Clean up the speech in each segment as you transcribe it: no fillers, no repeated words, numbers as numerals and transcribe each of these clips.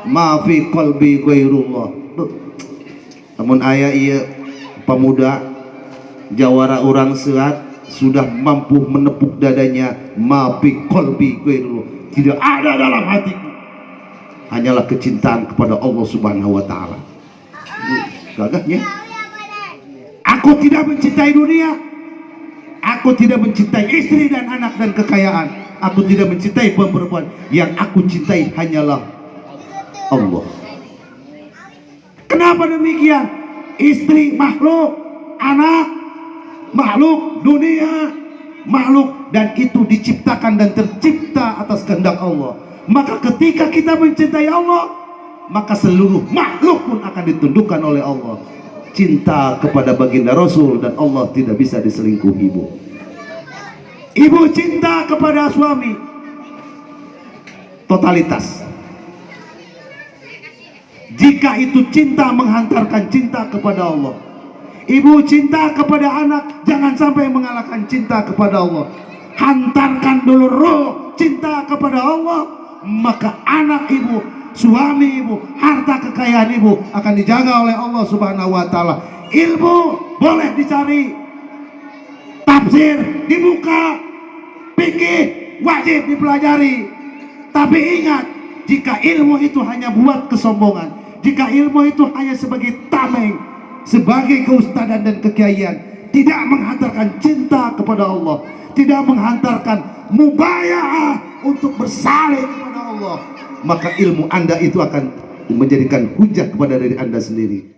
ma fi qalbi ghairullah. Namun aya ieu pemuda jawara orang sehat sudah mampu menepuk dadanya, ma fi qalbi ghairullah, tidak ada dalam hatiku hanyalah kecintaan kepada Allah Subhanahu wa taala. Gagahnya. Aku tidak mencintai dunia. Aku tidak mencintai istri dan anak dan kekayaan. Aku tidak mencintai perempuan. Yang aku cintai hanyalah Allah. Kenapa demikian? Istri makhluk, anak makhluk, dunia makhluk, dan itu diciptakan dan tercipta atas kehendak Allah. Maka ketika kita mencintai Allah, maka seluruh makhluk pun akan ditundukkan oleh Allah. Cinta kepada baginda Rasul dan Allah tidak bisa diselingkuhi. Ibu cinta kepada suami, totalitas. Jika itu cinta menghantarkan cinta kepada Allah. Ibu cinta kepada anak, jangan sampai mengalahkan cinta kepada Allah. Hantarkan dulu roh cinta kepada Allah, maka anak ibu, suami ibu, harta kekayaan ibu akan dijaga oleh Allah Subhanahu wa taala. Ilmu boleh dicari, tafsir dibuka, fikih wajib dipelajari. Tapi ingat, jika ilmu itu hanya buat kesombongan, jika ilmu itu hanya sebagai tameng, sebagai keustadan dan kekiaian, tidak menghantarkan cinta kepada Allah, tidak menghantarkan mubaya'ah untuk bersalih kepada Allah, maka ilmu Anda itu akan menjadikan hujah kepada diri Anda sendiri.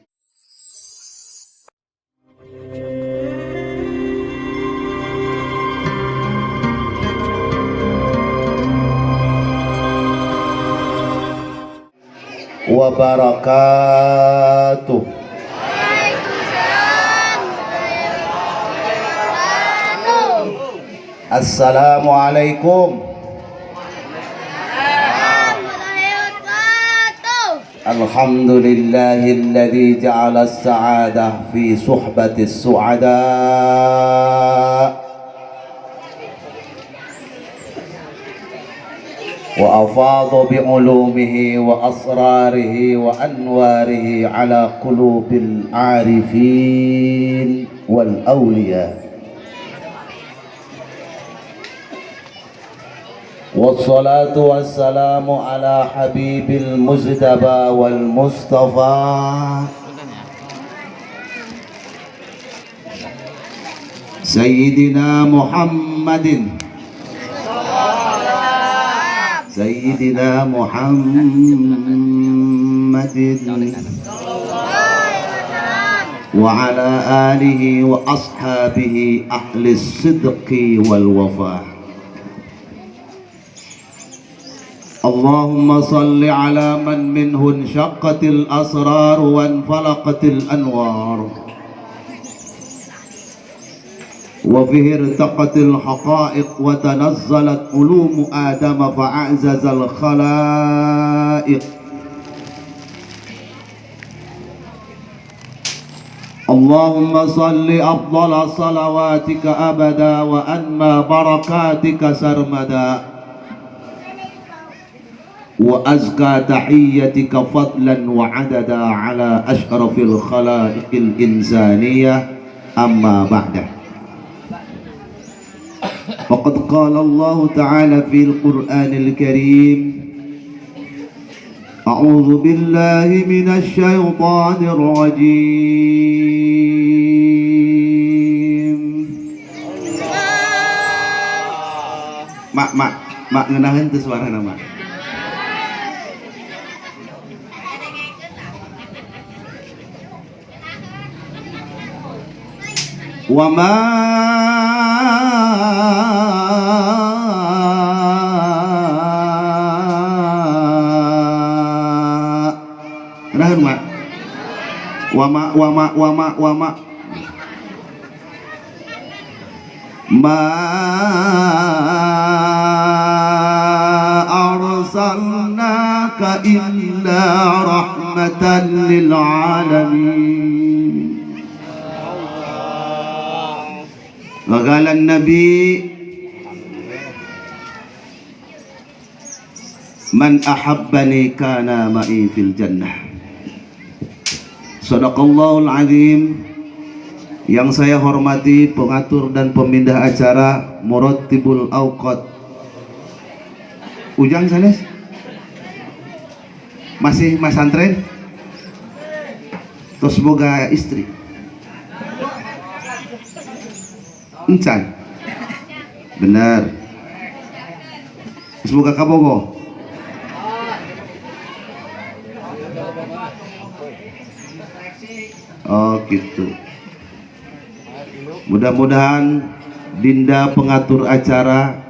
Wa barakatuh. Assalamualaikum. Alhamdulillahilladzi ja'ala as-sa'adah fi suhbati as-su'ada wa afadha bi ulumihi wa asrarihi wa anwarihi ala qulubil arifin wal awliya. Wassalatu wassalamu ala habibil mujtaba wal mustafa Sayyidina Muhammadin wa ala alihi wa ashabihi ahli sidqi wal wafa. اللهم صل على من منه انشقت الأسرار وانفلقت الأنوار وفيه ارتقت الحقائق وتنزلت علوم آدم فأعزز الخلائق. اللهم صل أفضل صلواتك أبدا وأنمى بركاتك سرمدا وأزكى تحيتك فضلا وعددا على أشرف الخلائق الإنسانية. أما بعد، فقد قال الله تعالى في القرآن الكريم: أعوذ بالله من الشيطان الرجيم. Mak ngenahin tuh suara nama. Wa ma Rahan mak. Wa ma ma arsalnaka illa rahmatan lil alamin. وقال النبي Man ahabbani kana ma'i fil jannah. Shadaqallahul azim. Yang saya hormati pengatur dan pemindah acara Murattibul Awqat. Ujang sanes? Masih mas santren? Terus boga istri? Encan? Benar. Semoga kabogo. Oh gitu. Mudah-mudahan Dinda pengatur acara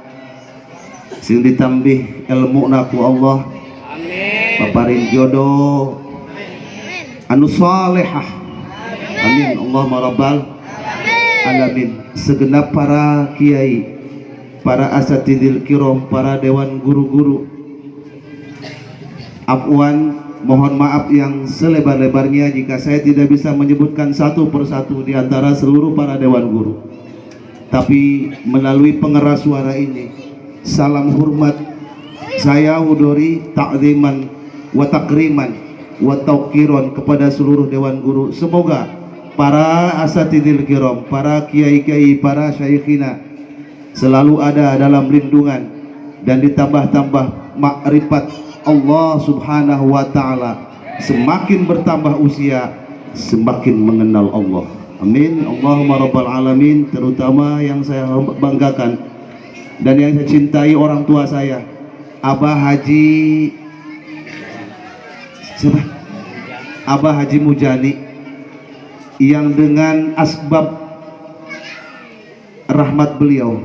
sing ditambih ilmu naku Allah, paparin jodoh anu salehah, amin Allahumma rabbal alamin. Segenap para kiai, para asatidil kiram, para dewan guru-guru, afwan, mohon maaf yang selebar-lebarnya jika saya tidak bisa menyebutkan satu persatu di antara seluruh para dewan guru. Tapi melalui pengeras suara ini, salam hormat saya huduri ta'ziman wa takriman wa tauqiron kepada seluruh dewan guru. Semoga para asatidil kiram, para kiai-kiai, para syayikhina selalu ada dalam lindungan dan ditambah-tambah makrifat Allah subhanahu wa ta'ala. Semakin bertambah usia, semakin mengenal Allah. Amin Allahumma rabbal alamin. Terutama yang saya banggakan dan yang saya cintai, orang tua saya, Abah Haji siapa? Abah Haji Mujani, yang dengan asbab rahmat beliau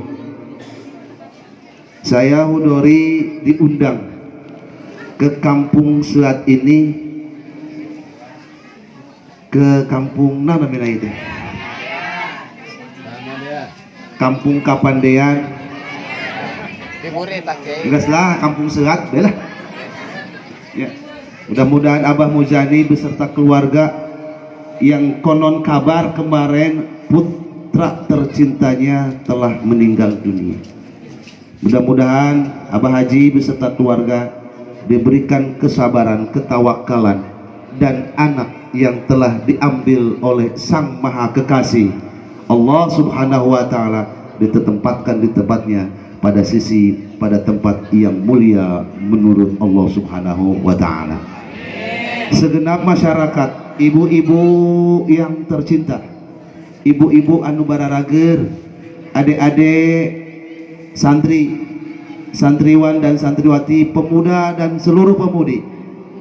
saya hudori diundang ke kampung Selat ini, ke kampung mana namanya itu? Kampung Kapandean. Enggak lah, kampung Selat, belah. Ya. Mudah-mudahan Abah Mujani beserta keluarga yang konon kabar kemarin putra tercintanya telah meninggal dunia. Mudah-mudahan Abah Haji beserta keluarga diberikan kesabaran, ketawakalan, dan anak yang telah diambil oleh Sang Maha Kekasih Allah subhanahu wa ta'ala ditempatkan di tempatnya pada tempat yang mulia menurut Allah subhanahu wa ta'ala. Segenap masyarakat, ibu-ibu yang tercinta, ibu-ibu anu bararager, adik-adik santri, santriwan dan santriwati, pemuda dan seluruh pemudi,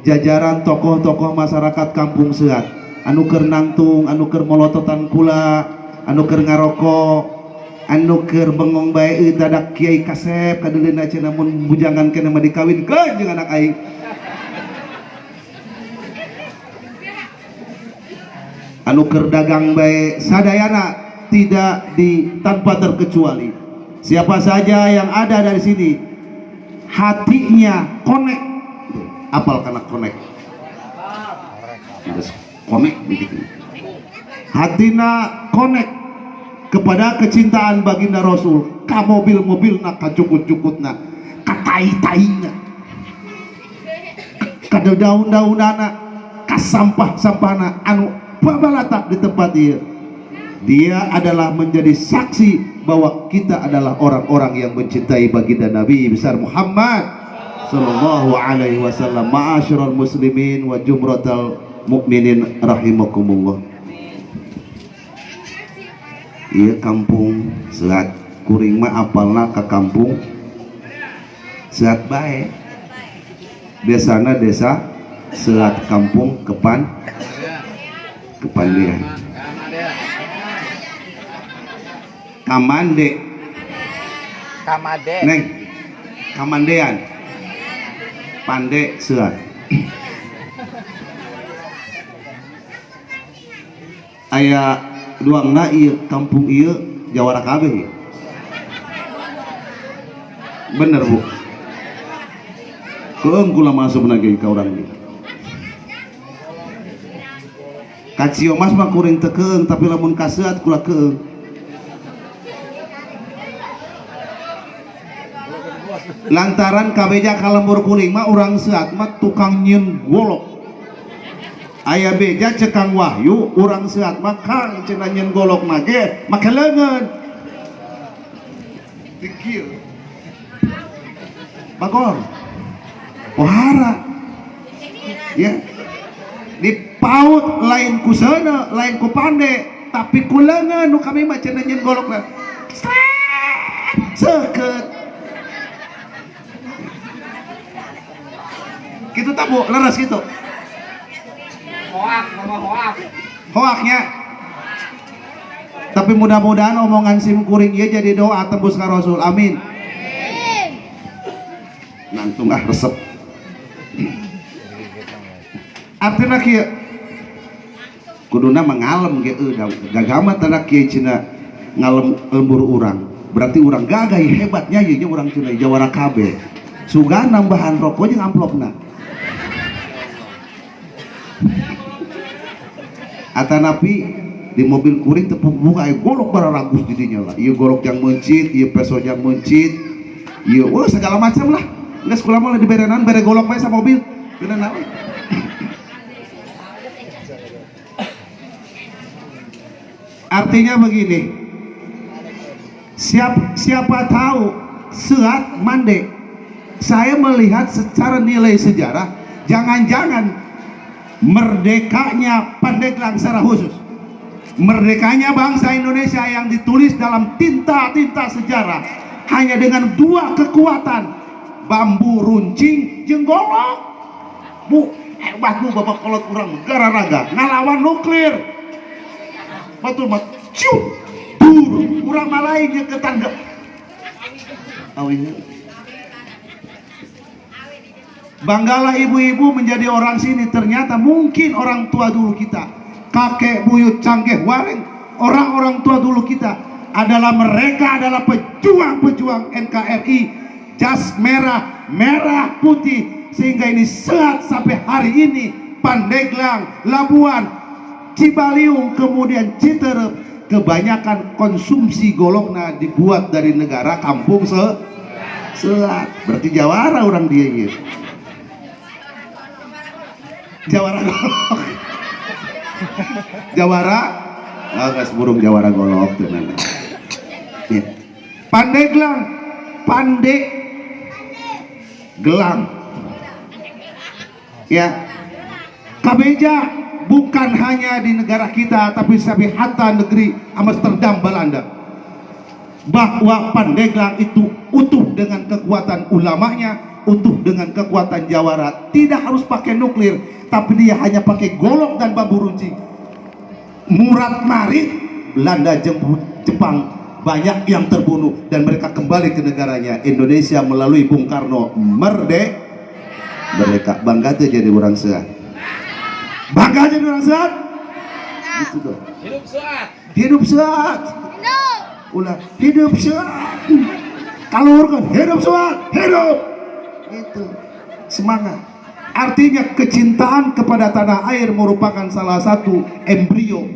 jajaran tokoh-tokoh masyarakat Kampung Selat, anu keur nangtung, anu keur molototan kula, anu keur ngarokok, anu keur bengong bae dadak kiai kasep kadeulina cenah mun bujangan kena mah dikawinkeun jeung anak aing. Anu keur dagang bae sadayana tidak tanpa terkecuali. Siapa saja yang ada dari sini hatinya connect, apal kana connect, connect begitu. Hatina connect kepada kecintaan baginda Rasul, ka mobil-mobilna, ka cukut-cukutna, ka tai-taina, ka daun-daunana, ka sampah-sampahna anu babalatak di tempat dia. Dia adalah menjadi saksi bahwa kita adalah orang-orang yang mencintai baginda Nabi besar Muhammad sallallahu alaihi wasallam. Ma'asyiral muslimin wa jumratal mukminin rahimakumullah. Ieu kampung Selat, kuring mah apalna ka kampung Selat bae. Desana desa Selat, kampung Kepandean. Kamande, Neng, Kamandean, Pande Selat. Aya duangna ieu kampung ieu Jawara kabeh. Bener Bu. Keung kula masuk lagi ka urang ieu. Kacio mas mah kuring teu keung, tapi lamun ka Selat kula keung. lantaran kabeja kalembur kuring mah urang sehat mah tukang nyeun golok. Aya beja cekang Wahyu urang sehat mah kang cenah nyeun golok mage make leungeun. Dikir. Bagor. Pohara. Ya. Dipaut lain ku seuneu, lain ku pande, tapi ku leungeun nu kami mah cenah nyeun golokna. Seukeut. Kitu tabu leres gitu. Hoaknya. Tapi mudah-mudahan omongan sim kuring ieu jadi doa tembus ka Rasul. Amin. Nantung resep. Artina kieu kuduna mengalem ge gagama tanda kieu cenah ngalem lembur urang. Berarti urang gagah hebatnya ieu urang cenah jawara kabeh. Sugan nambahan rokok jeung amplopna. Atanapi di mobil kuring tepung bunga golok bararagus di dinya lah. Ieu golok yang mencit, ieu peso yang mencit, ieu segala macam lah. Geus kula mah di berenan bere golok bae sa mobil. Teu naon. Artinya begini, siapa tahu sehat mande. Saya melihat secara nilai sejarah, jangan-jangan merdekanya Pandeglang secara khusus, merdekanya bangsa Indonesia yang ditulis dalam tinta-tinta sejarah hanya dengan dua kekuatan, bambu runcing jeung golok. Bu, hebat bu bapak kolot kurang gara-raga ngalawan nuklir. Batul mat, cium, dur, urang malaingnya ke tangga. Awalnya. Banggalah ibu-ibu menjadi orang sini. Ternyata mungkin orang tua dulu kita, kakek buyut canggih wareng, orang-orang tua dulu kita mereka adalah pejuang-pejuang NKRI, jas merah, merah putih, sehingga ini sehat sampai hari ini. Pandeglang, Labuan, Cibaliung, kemudian Citerep, kebanyakan konsumsi golokna dibuat dari negara kampung sehat. Berarti jawara orang dia ini. Jawara golok. Jawara gas burung jawara golok tenan. Ya. Pandeglang, Pandeglang. Ya. Kabeja bukan hanya di negara kita tapi sampai hatta negeri Amsterdam Belanda. Bahwa Pandeglang itu utuh dengan kekuatan ulamanya, utuh dengan kekuatan jawara, tidak harus pakai nuklir, tapi dia hanya pakai golok dan bambu runcing. Murad marit, Belanda, Jepang banyak yang terbunuh dan mereka kembali ke negaranya. Indonesia melalui Bung Karno merdeka. Bangga tuh jadi orang sehat. Bangga jadi orang sehat. Gitu dong. Hidup sehat. Hidup sehat. Ulah hidup sehat. Kalurkan hidup sehat. Hidup. Itu semangat. Artinya kecintaan kepada tanah air merupakan salah satu embrio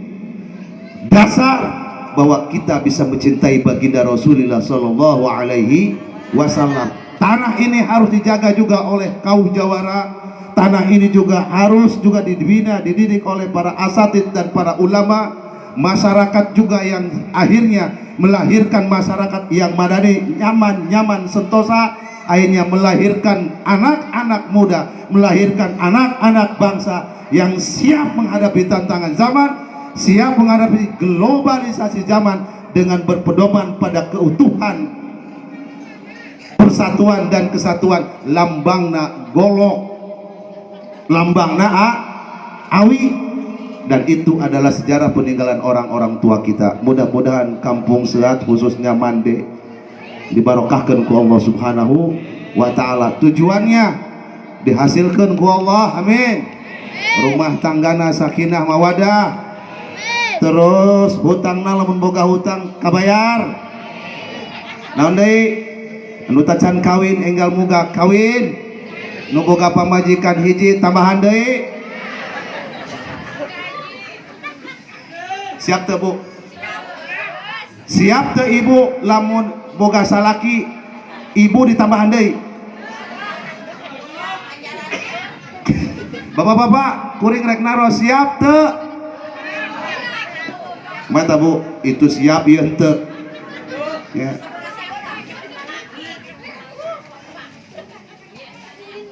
dasar bahwa kita bisa mencintai baginda Rasulullah Sallallahu Alaihi Wasallam. Tanah ini harus dijaga juga oleh kaum jawara. Tanah ini juga harus dibina, dididik oleh para asatid dan para ulama. Masyarakat juga yang akhirnya melahirkan masyarakat yang madani, nyaman sentosa. Akhirnya melahirkan anak-anak muda, melahirkan anak-anak bangsa yang siap menghadapi tantangan zaman, siap menghadapi globalisasi zaman dengan berpedoman pada keutuhan, persatuan dan kesatuan. Lambangna golok, lambangna awi, dan itu adalah sejarah peninggalan orang-orang tua kita. Mudah-mudahan kampung sehat khususnya Mande dibarokahkan ku Allah Subhanahu wa ta'ala. Tujuannya dihasilkan ku Allah, amin. Rumah tanggana sakinah mawadah. Terus hutangna lamun boga hutang kabayar. Naon deui? Anu tacan kawin enggal muga kawin. Nu boga pamajikan hiji tambahan deui. Siap teu Bu? Siap teu Ibu lamun boga salaki ibu ditambahan deui? Bapak-bapak kuring rek naro siap teu? Mata Bu, itu siap ya teu? Ya.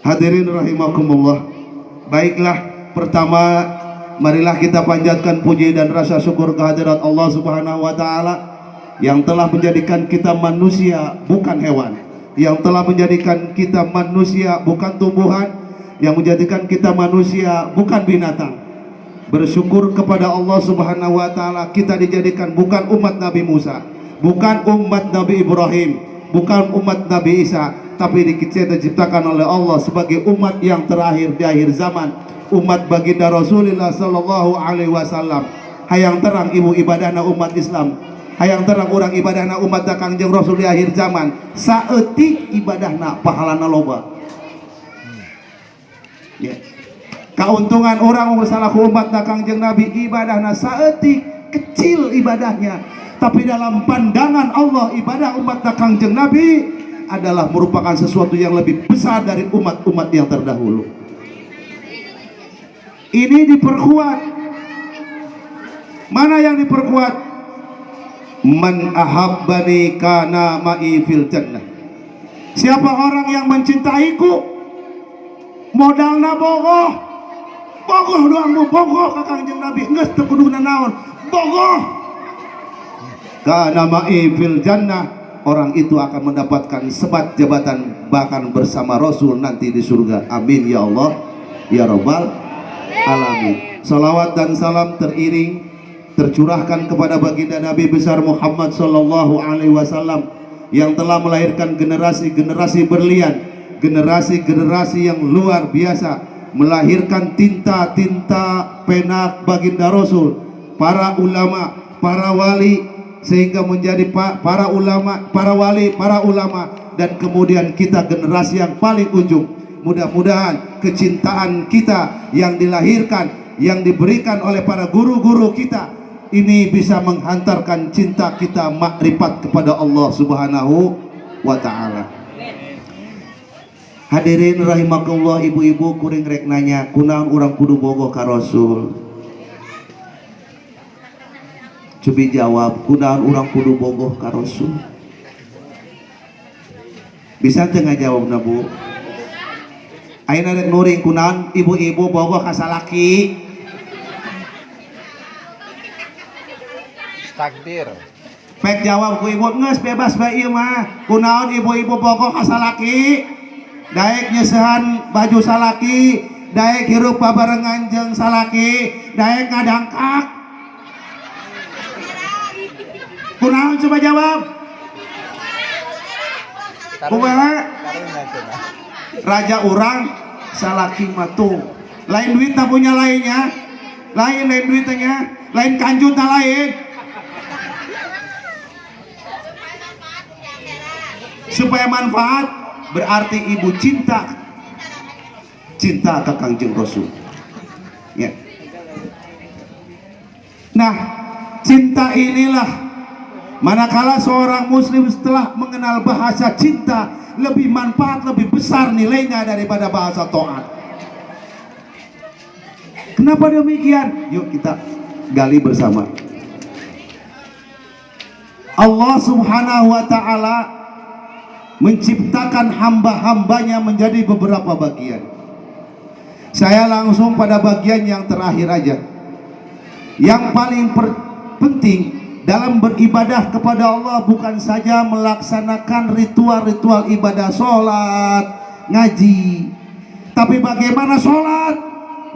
Hadirin rahimakumullah. Baiklah, pertama marilah kita panjatkan puji dan rasa syukur kehadirat Allah Subhanahu wa taala yang telah menjadikan kita manusia bukan hewan, yang telah menjadikan kita manusia bukan tumbuhan, yang menjadikan kita manusia bukan binatang. Bersyukur kepada Allah Subhanahu wa taala kita dijadikan bukan umat Nabi Musa, bukan umat Nabi Ibrahim, bukan umat Nabi Isa, tapi kita diciptakan oleh Allah sebagai umat yang terakhir di akhir zaman, umat baginda Rasulullah sallallahu alaihi wasallam. Hayang terang ibu ibadahna umat Islam, hayang terang orang ibadahna umat Kangjeng Rasul di akhir zaman. Saeutik ibadahna pahalana loba. Ya. Keuntungan orang bersalaku umat Kangjeng Nabi ibadahna saeutik kecil ibadahnya, tapi dalam pandangan Allah ibadah umat Kangjeng Nabi adalah merupakan sesuatu yang lebih besar dari umat-umat yang terdahulu. Ini diperkuat. Mana yang diperkuat? Man ahabbani kana ma'i fil jannah. Siapa orang yang mencintaiku, modalna bogoh. Bogoh doang nu bogoh ka Kangjeng Nabi, geus teu kuduna naon. Bogoh. Kana ma'i fil jannah, orang itu akan mendapatkan sebat jabatan bahkan bersama Rasul nanti di surga. Amin ya Allah ya Rabbal alamin. Salawat dan salam teriring tercurahkan kepada baginda Nabi besar Muhammad sallallahu alaihi wasallam yang telah melahirkan generasi-generasi berlian, generasi-generasi yang luar biasa, melahirkan tinta-tinta penak baginda Rasul, para ulama, para wali, sehingga menjadi para ulama, para wali, para ulama, dan kemudian kita generasi yang paling ujung. Mudah-mudahan kecintaan kita yang dilahirkan, yang diberikan oleh para guru-guru kita ini bisa menghantarkan cinta kita makrifat kepada Allah Subhanahu wa taala. Hadirin rahimakumullah, ibu-ibu kuring rek nanya kunaon urang kudu bogoh ka Rasul. Cobi jawab, kunaon urang kudu bogoh ka Rasul. Bisa teu ngajawabna Bu? Ayeuna rek nuring kunaon ibu-ibu bogoh ka salaki? Takdir. Pek jawab ku ibu, geus bebas bae ieu mah. Kunaon ibu-ibu bogoh ka salaki? Daek nyeusehan baju salaki, daek hirup babarengan jeung salaki, daek ngadangkak. Kunaon coba jawab? Kumaha? Raja urang salaki matu. Lain duit tak punya lainnya. Lain duitnya, lain kanjut tak lain. Supaya manfaat berarti ibu cinta ke Kangjeng Rasul. Ya. Nah, cinta inilah manakala seorang muslim setelah mengenal bahasa cinta, lebih manfaat, lebih besar nilainya daripada bahasa taat. Kenapa demikian? Yuk kita gali bersama. Allah Subhanahu wa taala menciptakan hamba-hambanya menjadi beberapa bagian. Saya langsung pada bagian yang terakhir aja. Yang paling penting dalam beribadah kepada Allah bukan saja melaksanakan ritual-ritual ibadah sholat, ngaji, tapi bagaimana sholat,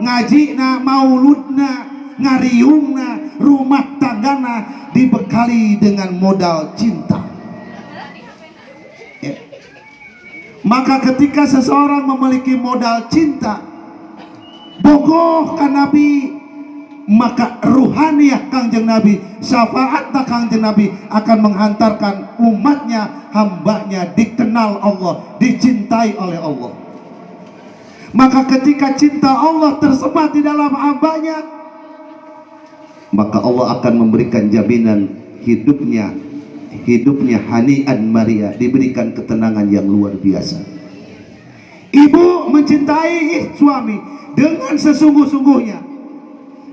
ngajina, mauludna, ngariungna, rumah tanggana dibekali dengan modal cinta. Ya. Maka ketika seseorang memiliki modal cinta, bogoh ka Nabi, maka ruhaniyah Kangjeng Nabi, syafaatna Kangjeng Nabi akan menghantarkan umatnya, hambanya dikenal Allah, dicintai oleh Allah. Maka ketika cinta Allah tersemat di dalam hambanya, maka Allah akan memberikan jaminan hidupnya hanian maria, diberikan ketenangan yang luar biasa. Ibu mencintai suami dengan sesungguh-sungguhnya,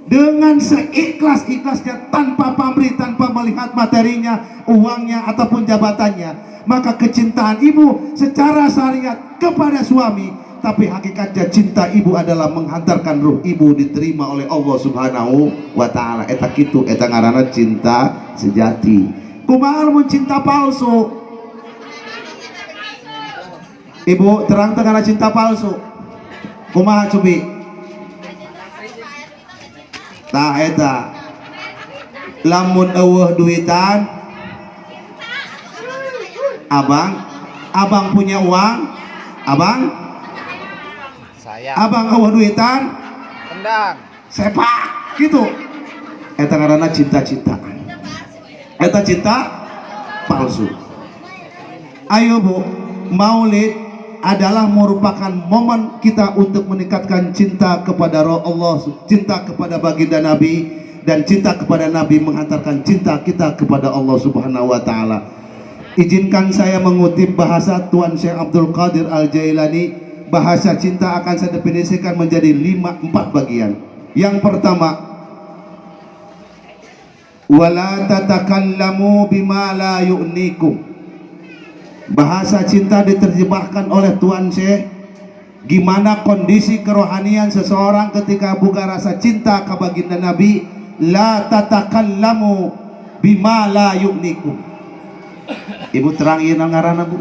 dengan seikhlas-ikhlasnya, tanpa pamrih, tanpa melihat materinya, uangnya ataupun jabatannya. Maka kecintaan ibu secara syariat kepada suami, tapi hakikatnya cinta ibu adalah menghantarkan ruh ibu diterima oleh Allah Subhanahu wa ta'ala. Eta kitu, eta ngaranna cinta sejati. Kumaha mun cinta palsu? Ibu terang tengah cinta palsu. Kumaha cubi? Tah eta lamun eueuh duitan, abang punya uang, abang eueuh duitan, tendang sepak gitu. Eta ngaranna cinta-cinta. Eta cinta palsu. Ayo Bu, Maulid adalah merupakan momen kita untuk meningkatkan cinta kepada Allah, cinta kepada baginda Nabi, dan cinta kepada Nabi menghantarkan cinta kita kepada Allah Subhanahu wa ta'ala. Izinkan saya mengutip bahasa Tuan Syekh Abdul Qadir Al-Jailani. Bahasa cinta akan saya definisikan menjadi 4 bagian. Yang pertama, wala tatakallamu bima la yu'nikum. Bahasa cinta diterjemahkan oleh Tuan Syekh, gimana kondisi kerohanian seseorang ketika buka rasa cinta ke baginda Nabi. La tatakallamu bima la yu'nikum. Ibu terang ieu ngaranna Bu.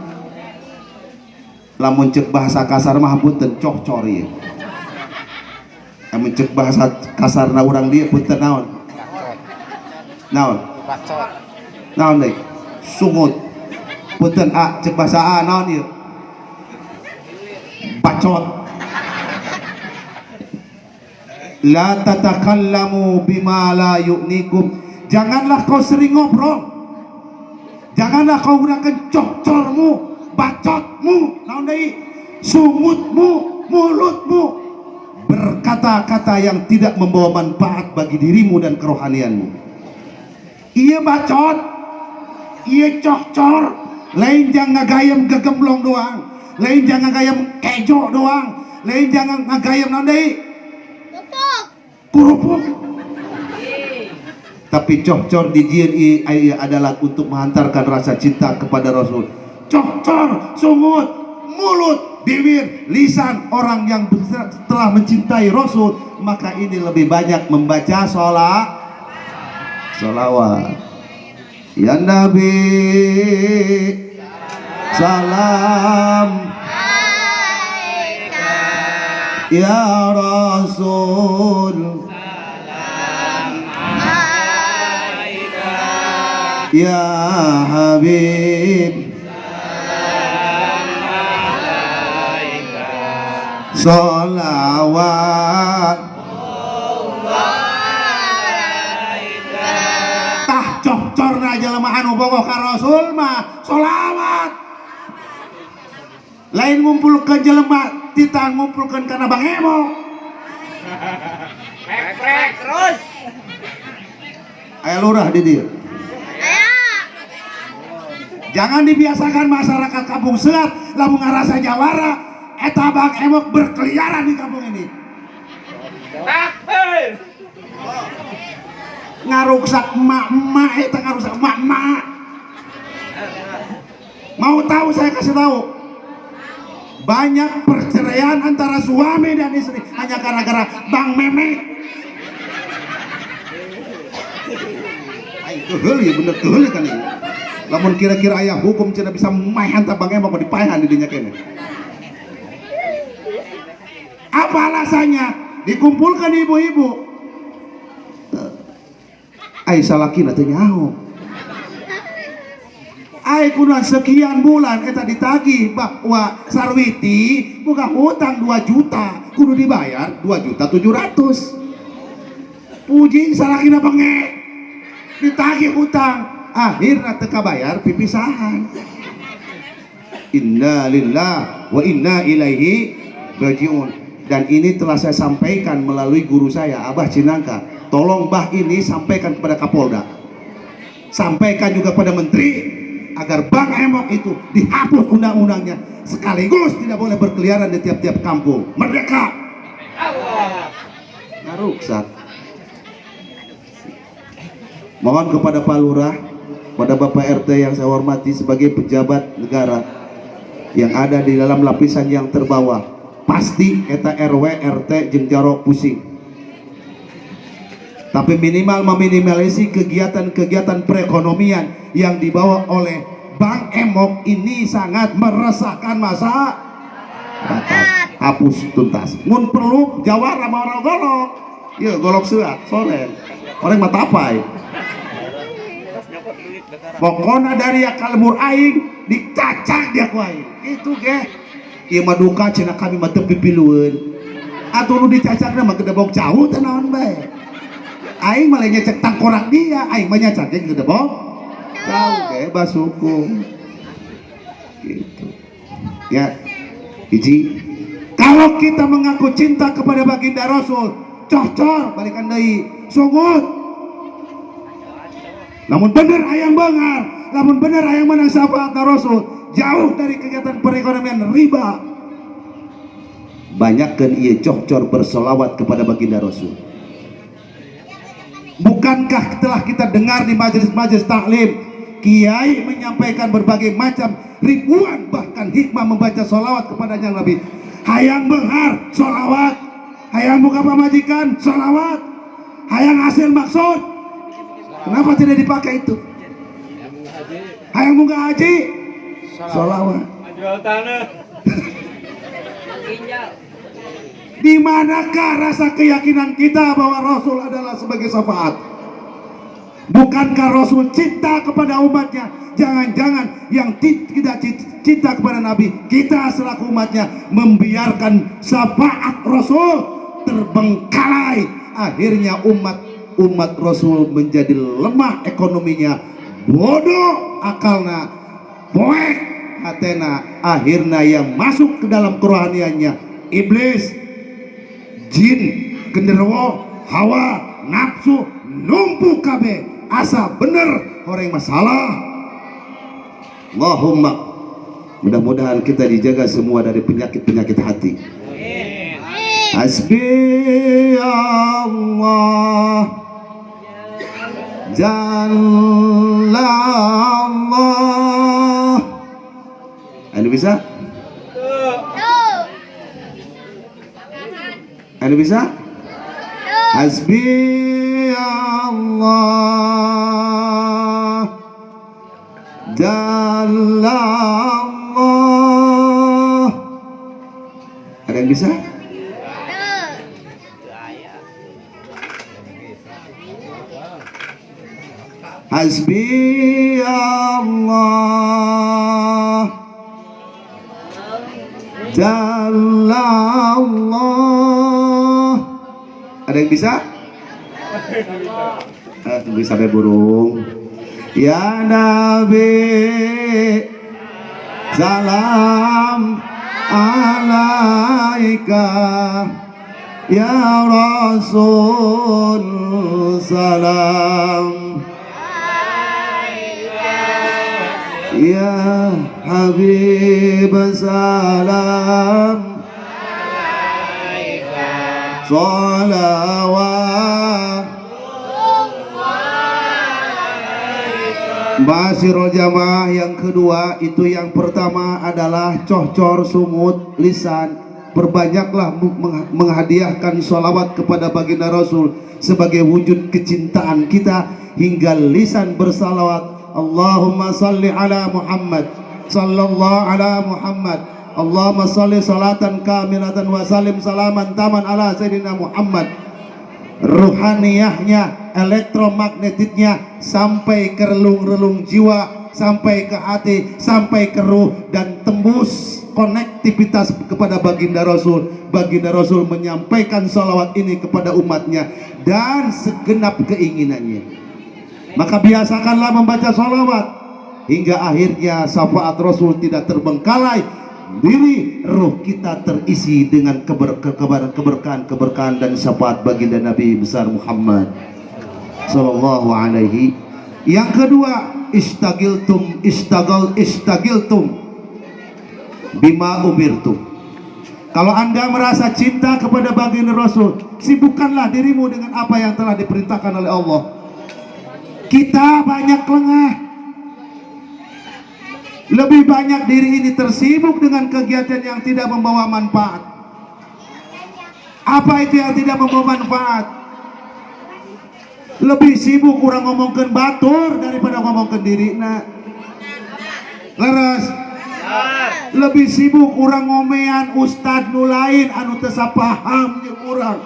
Lamun ceuk bahasa kasar mah punten cocor ieu. Lamun ceuk bahasa kasarna urang dieu punten naon? Naon? Naon deui? Sungut. Punten cek bahasa naon ieu? Bacot. La tatakallamu bima la yu'nikum. Janganlah kau sering ngobrol, janganlah kau gunakan cocormu, bacotmu, naon deui? Sumutmu, mulutmu, berkata-kata yang tidak membawa manfaat bagi dirimu dan kerohanianmu. Iya bacot, iya cocor. Lain jangan ngagayam gegemblong doang, lain jangan ngagayam kejo doang, lain jangan ngagayam naon deui? Kurupuk. Tapi cocor di JNI adalah untuk menghantarkan rasa cinta kepada Rasul. Cocor, sungut, mulut, bibir, lisan orang yang telah mencintai Rasul, maka ini lebih banyak membaca sholawat. Ya Nabi salam alaika, ya Rasul salam alaika, ya Habib salam alaika, sholawat tah cocor jelema anu bogoh ka Rasul mah sholawat. Lain ngumpulkeun jelema tita ngumpulkeun kana Bang Emo. Prek terus. Aya lurah di dieu. Jangan dibiasakan masyarakat kampung Selat lamun ngarasa jawara eta Bang Emo berkeliaran di kampung ini. Takbir. Ngaruksak emak-emak eta ngaruksak emak-emak. Mau tahu saya kasih tahu. Banyak perceraian antara suami dan istri hanya gara-gara Bang Memek. Itu heuli bener heuli kan ini. Lamun kira-kira aya hukum cenah bisa maehan ta Bang Memek mau dipaehan di dinya kene. Apa alasannya? Dikumpulkan ibu-ibu. Ai salakina teh nyaho. Ai kunaon sekian bulan eta ditagih bahwa Sarwiti buka hutang 2 juta kudu dibayar 2.700.000. Puji salakina benge ditagih hutang akhirna teu kabayar pipisahan. Inna lillahi wa inna ilaihi rajiun. Dan ini telah saya sampaikan melalui guru saya Abah Cinangka. Tolong bah ini sampaikan kepada Kapolda, sampaikan juga pada menteri, agar Bang Emok itu dihapus undang-undangnya, sekaligus tidak boleh berkeliaran di tiap-tiap kampung. Merdeka! Naruksak. Mohon kepada Pak Lurah, pada Bapak RT yang saya hormati sebagai pejabat negara yang ada di dalam lapisan yang terbawah, pasti eta RW RT jeung jaro pusing. Tapi minimal meminimalisasi kegiatan-kegiatan perekonomian yang dibawa oleh Bang Emok ini sangat meresahkan masyarakat. Hapus tuntas. Mun perlu jawara sama orang golok. Ya golok seat sore. Orang matapai. Pokoknya dari kalmur aing dicacak dia ku aing. Itu ge. Ieu mah duka cenah kami mah teu pipilueun. Atuh nu dicacakna mah gedebok jauh teh naon bae. Aing malah nyecek tangkorak dia, aing mah nyacak ge gedebok jauh ge basukum. Gitu. Ya. Hiji, kalau kita mengaku cinta kepada baginda Rasul, cocor balikan deui, sungut. Namun benar hayang bengar, namun benar hayang menang syafaat Rasul, jauh dari kegiatan perekonomian riba. Banyakkan ia cocor bersolawat kepada baginda Rasul. Bukankah telah kita dengar di majelis-majelis taklim, kiai menyampaikan berbagai macam ribuan bahkan hikmah membaca solawat kepada yang Nabi. Hayang benghar solawat, hayang buka pamajikan solawat, hayang hasil maksud. Kenapa tidak dipakai itu? Hayang munggah haji solawat. Di manakah rasa keyakinan kita bahwa Rasul adalah sebagai syafaat? Bukankah Rasul cinta kepada umatnya? Jangan-jangan yang tidak cinta kepada Nabi, kita selaku umatnya membiarkan syafaat Rasul terbengkalai. Akhirnya umat Rasul menjadi lemah ekonominya, bodoh akalna, poek hatena. Akhirnya yang masuk ke dalam kerohaniannya iblis, jin, genderuwo, hawa, nafsu, numpuk kabeh. Asa bener orang masalah. Allahumma, mudah-mudahan kita dijaga semua dari penyakit-penyakit hati. Hasbi Allah Jalla Allah. Anda bisa? Anda bisa? Hasbi Allah Jalla Allah. Ada yang bisa? Hasbi Allah Jalla Allah. Ada yang bisa? Tunggu sampai burung. Ya Nabi salam alaika, ya Rasul salam, ya Habib salam, salawat. Masirul jamaah yang kedua itu, yang pertama adalah cohcor sumut lisan. Perbanyaklah menghadiahkan sholawat kepada baginda Rasul sebagai wujud kecintaan kita, hingga lisan bersalawat. Allahumma salli ala Muhammad sallallahu ala Muhammad, Allahumma salli salatan kamilatan wa salim salaman taman ala Sayyidina Muhammad. Ruhaniyahnya, elektromagnetiknya sampai ke relung-relung jiwa, sampai ke hati, sampai ke ruh, dan tembus konektivitas kepada baginda Rasul. Baginda Rasul menyampaikan salawat ini kepada umatnya dan segenap keinginannya. Maka biasakanlah membaca salawat hingga akhirnya syafaat Rasul tidak terbengkalai. Diri ruh kita terisi dengan keberkahan dan syafaat baginda Nabi besar Muhammad sallallahu alaihi. Yang kedua, istagiltum bima umirtum. Kalau Anda merasa cinta kepada baginda Rasul, sibukkanlah dirimu dengan apa yang telah diperintahkan oleh Allah. Kita banyak lengah. Lebih banyak diri ini tersibuk dengan kegiatan yang tidak membawa manfaat. Apa itu yang tidak membawa manfaat? Lebih sibuk orang ngomongkan batur daripada ngomongkan diri. Nah, leres. Lebih sibuk orang ngomean ustad nu lain anu teu sapaham jeung urang.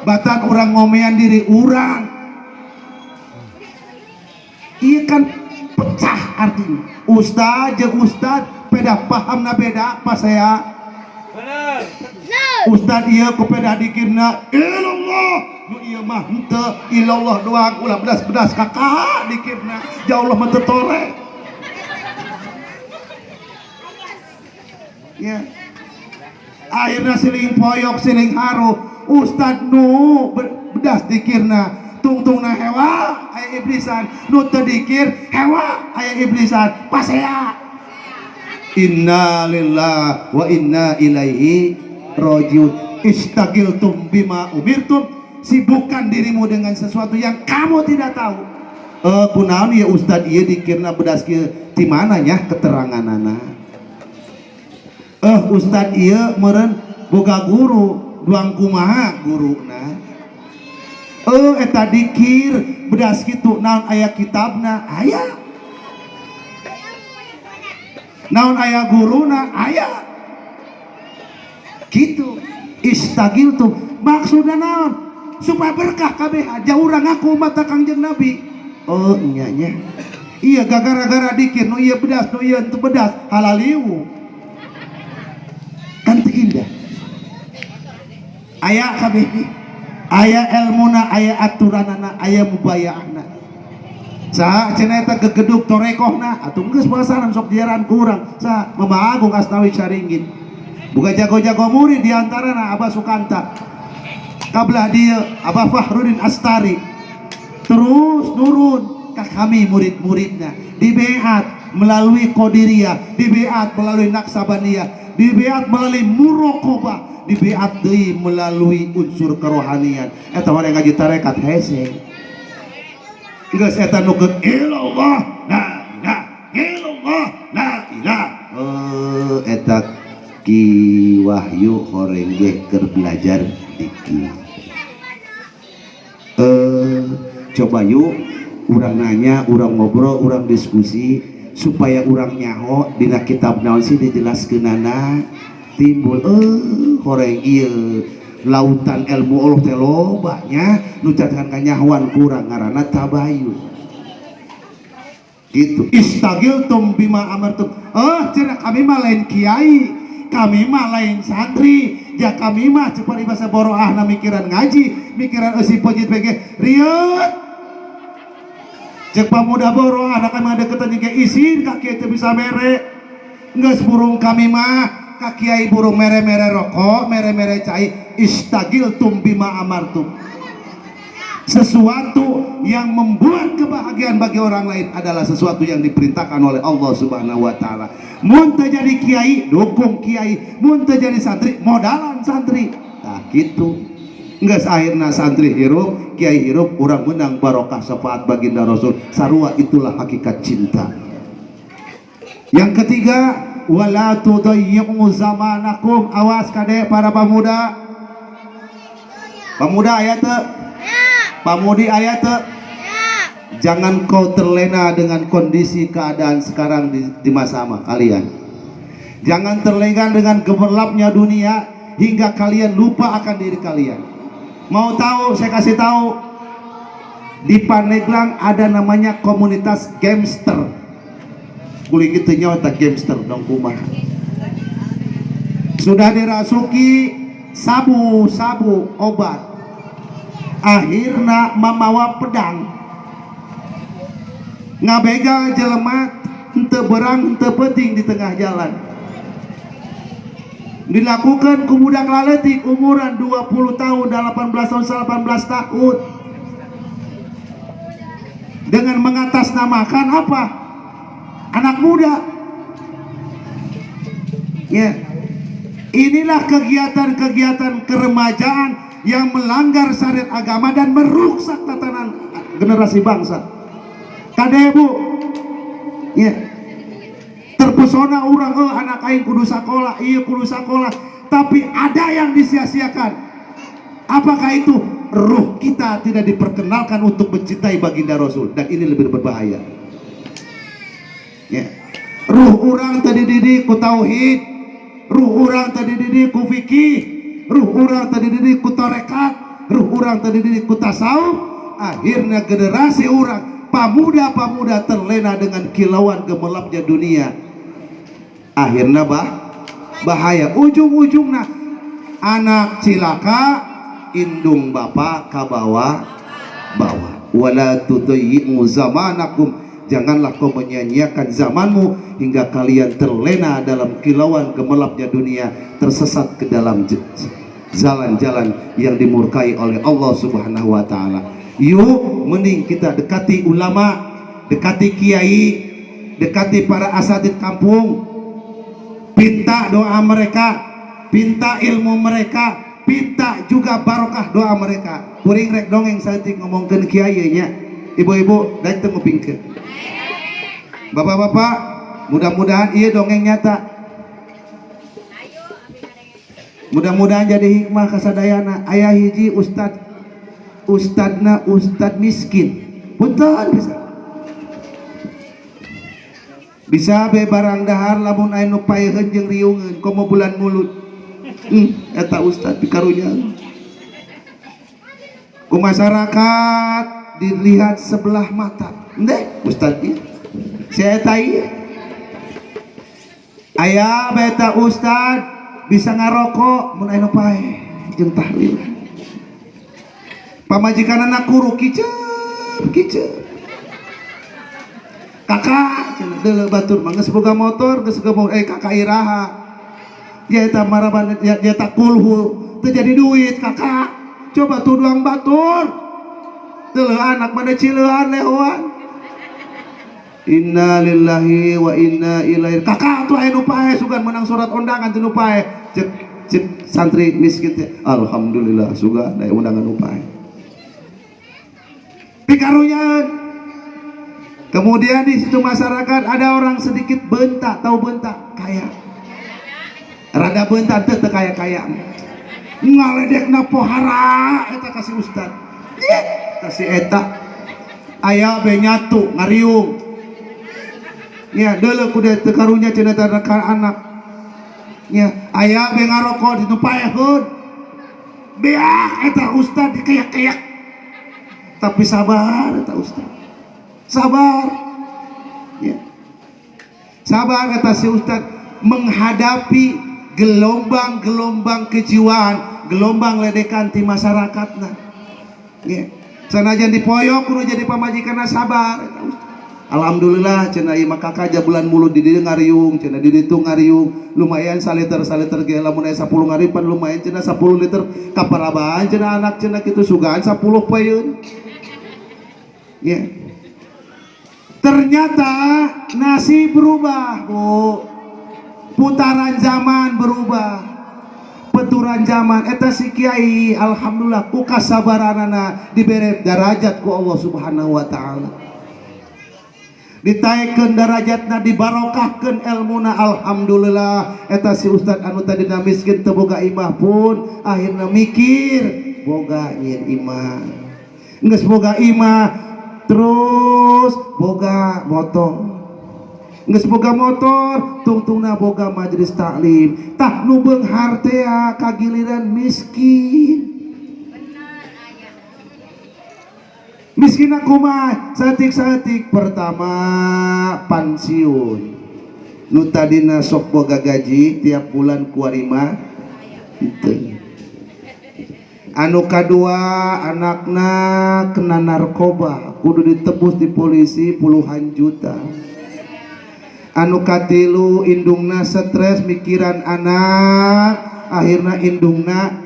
Batan orang ngomean diri urang. Ieu kan pecah artinya. Ustad jeung ustad beda pahamna beda pas saya. Bener. Ustad ieu ku beda dikirna ilallah. Nu ieu mah henteu ilallah doang ulah bedas-bedas kakak dikirna. Ya Allah mah teu tore. Ya. Akhirnya siling poyok siling haru ustad nu bedas dikirna tungtungna hewa aya iblisan nu teu dikir hewa aya iblisan pasea. Inna lillahi wa inna ilaihi rajiun. Istagiltum bima umirtum, sibukkan dirimu dengan sesuatu yang kamu tidak tahu. Kunaon ya ustad ieu dikirna bedas kieu ti mana nya keteranganana. Ustad ieu meureun boga guru duang kumaha guruna. Eta dikir bedas kitu naon aya kitabna aya. Naon aya guruna aya. Kitu istagiltum maksudna naon? Supaya berkah kabeh aja urang ngaku mata Kangjeng Nabi. Nya nya. Iya gara-gara dikir nu ieu bedas nu ieu teu bedas halaliwu. Kan teu indah. Aya kabeh aya ilmuna, aya aturanana, aya mubayaahna. Saha cenah eta gegeduk torekohna atuh geus basaran sok diaran ku urang. Saha Mama Agung Asnawi Caringgin. Boga jago-jago murid di antarana Abah Sukanta. Kablah dia Abah Fahrudin Astari. Terus nurun ka kami murid-muridnya. Di beat melalui Qadiriyah, di beat melalui Naksabaniyah, di beat melalui Muraqabah, di beat deui melalui unsur kerohanian. Eta orang ngaji tarekat hese. Geus eta nukeun ilallah la ilaha illallah la ilaha. Eta Ki Wahyu horenge keur belajar dikit. Coba yuk urang nanya, urang ngobrol, urang diskusi supaya urang nyaho dina kitab naon sih dijelaskeunana timbul horeng ieu lautan ilmu Allah teh loba nya nu cakean kanyahoan kurang ngaranna tabayun. Gitu. Istagiltum bima amartum. Cenah kami mah lain kiai, kami mah lain santri. Ya kami mah cepat bahasa boroahna mikiran ngaji, mikiran eusi pojit bege rieuh. Cek pamuda boro anak kami ada ketanjeng izin kaki itu bisa mere nggak burung kami mah kaki burung mere-mere rokok mere-mere cai istagiltum bima amartum. Sesuatu yang membuat kebahagiaan bagi orang lain adalah sesuatu yang diperintahkan oleh Allah Subhanahu wa taala. Mun teu jadi kiai dukung kiai, mun teu jadi santri modalan santri. Nah gitu. Geus akhirna santri hirup, kiai hirup, urang menang barokah syafaat baginda Rasul. Sarua itulah hakikat cinta. Yang ketiga, wala tudayyi'u zamanakum. Awas kade para pemuda. Pemuda aya teu? Pamudi aya teu? Jangan kau terlena dengan kondisi keadaan sekarang di masa kalian. Jangan terlena dengan gemerlapnya dunia hingga kalian lupa akan diri kalian. Mau tahu, saya kasih tahu, di Pandeglang ada namanya komunitas gamester. Kuling itu nyata gamester dong kumah. Sudah dirasuki sabu-sabu obat, akhirnya memawa pedang, ngabega jelemat, henteu berang henteu penting di tengah jalan. Dilakukan ke budak laletik umuran 20 tahun, 18 tahun, 18 tahun. Dengan mengatasnamakan apa? anak muda. Ya, inilah kegiatan-kegiatan keremajaan yang melanggar syariat agama dan merusak tatanan generasi bangsa. Kadebu, ya, terpesona orang, anak aing kudu sakola, iya kudu sakola, tapi ada yang disia-siakan. Apakah itu? Ruh kita tidak diperkenalkan untuk mencintai baginda Rasul, dan ini lebih berbahaya. Ya. Ruh orang tadi didik ku tauhid, ruh orang tadi didik ku fikih, ruh orang tadi didik ku tarekat, ruh orang tadi didik ku tasawuf. Akhirnya generasi orang pemuda-pemuda terlena dengan kilauan gemerlapnya dunia. Akhirnya bahaya. Ujung-ujungnya anak cilaka, indung bapak kabawa wala tudayyi'u zamanakum, janganlah kau menyanyiakan zamanmu hingga kalian terlena dalam kilauan gemerlapnya dunia, tersesat ke dalam jalan-jalan yang dimurkai oleh Allah Subhanahu wa taala. Yuk, mending kita dekati ulama, dekati kiai, dekati para asatid kampung, pinta doa mereka, pinta ilmu mereka, pinta juga barokah doa mereka. Kuring rek dongeng saeutik ngomongkeun kiai nya. Ibu-ibu daek teu ngupingkeun. Bapak-bapak, mudah-mudahan ieu dongeng nyata. Mudah-mudahan jadi hikmah kasadayana. Aya hiji ustadna miskin. Punten bisa be barang dahar lamun aya nu paeheun jeung riungeun komo bulan mulut. Eta ustad pikarunya ku masyarakat dilihat sebelah mata. Ndeh ustad ieu si eta ieu aya beta ustad bisa ngarokok mun aya nu paeh jeung tahlil. Pamajikan anak guru kiceur kakak cenah deuleu batur mah geus boga motor geus boga kakak iraha ya eta maraban ya tak kulhu teu jadi duit kakak coba tuduang batur deuleu anak mana cileuan lehoan. Inna lillahi wa inna ilaihi. Kakak tuh aya nu paeh sugan menang surat undangan teu nu paeh cek santri miskin teh alhamdulillah sugan aya undangan nu paeh pikarunya. Kemudian di situ masyarakat ada orang sedikit bentak, tahu bentak kaya rada bentak teu kaya-kaya ngaledekna pohara eta kasih ustad kasih eta aya be nyatu ngariung nya deuleu ku teu karunya cenah rekan anak nya aya be ngarokok di nu paeheun beak eta ustad dikeyak-keyak tapi sabar eta ustad sabar ya. Sabar kata si ustad menghadapi gelombang-gelombang kejiwaan, gelombang ledekan di masyarakatna ya. Sanajan dipoyok kudu jadi pamajikanna sabar eta ustad. Alhamdulillah cenah ieu mah kakak bulan mulut di dieu ngariung cenah di ditu ngariung lumayan saliter ge lamun aya 10 ngaripan lumayan cenah 10 liter kaparabaan cenah anak cenah kitu sugaan 10 paeun ya. Ternyata nasib berubah, Bu. Putaran zaman berubah. Peturan zaman eta si kiai alhamdulillah ku kasabaranana dibere darajat ku Allah Subhanahu wa taala. Ditaikeun darajatna, dibarokahkeun ilmuna alhamdulillah. Eta si ustad anu tadina miskin teu boga imah pun akhirna mikir boga nyin imah. Geus boga imah terus boga motor, geus boga motor tungtungna boga majelis taklim, tah nu beunghar teh kagiliran miskin. Miskin kumaha saeutik-saeutik pertama pensiun nu tadina sok boga gaji tiap bulan kuarima henteu. Anu kadua anakna kena narkoba kudu ditebus di polisi puluhan juta. Anu katilu indungna stres mikiran anak akhirna indungna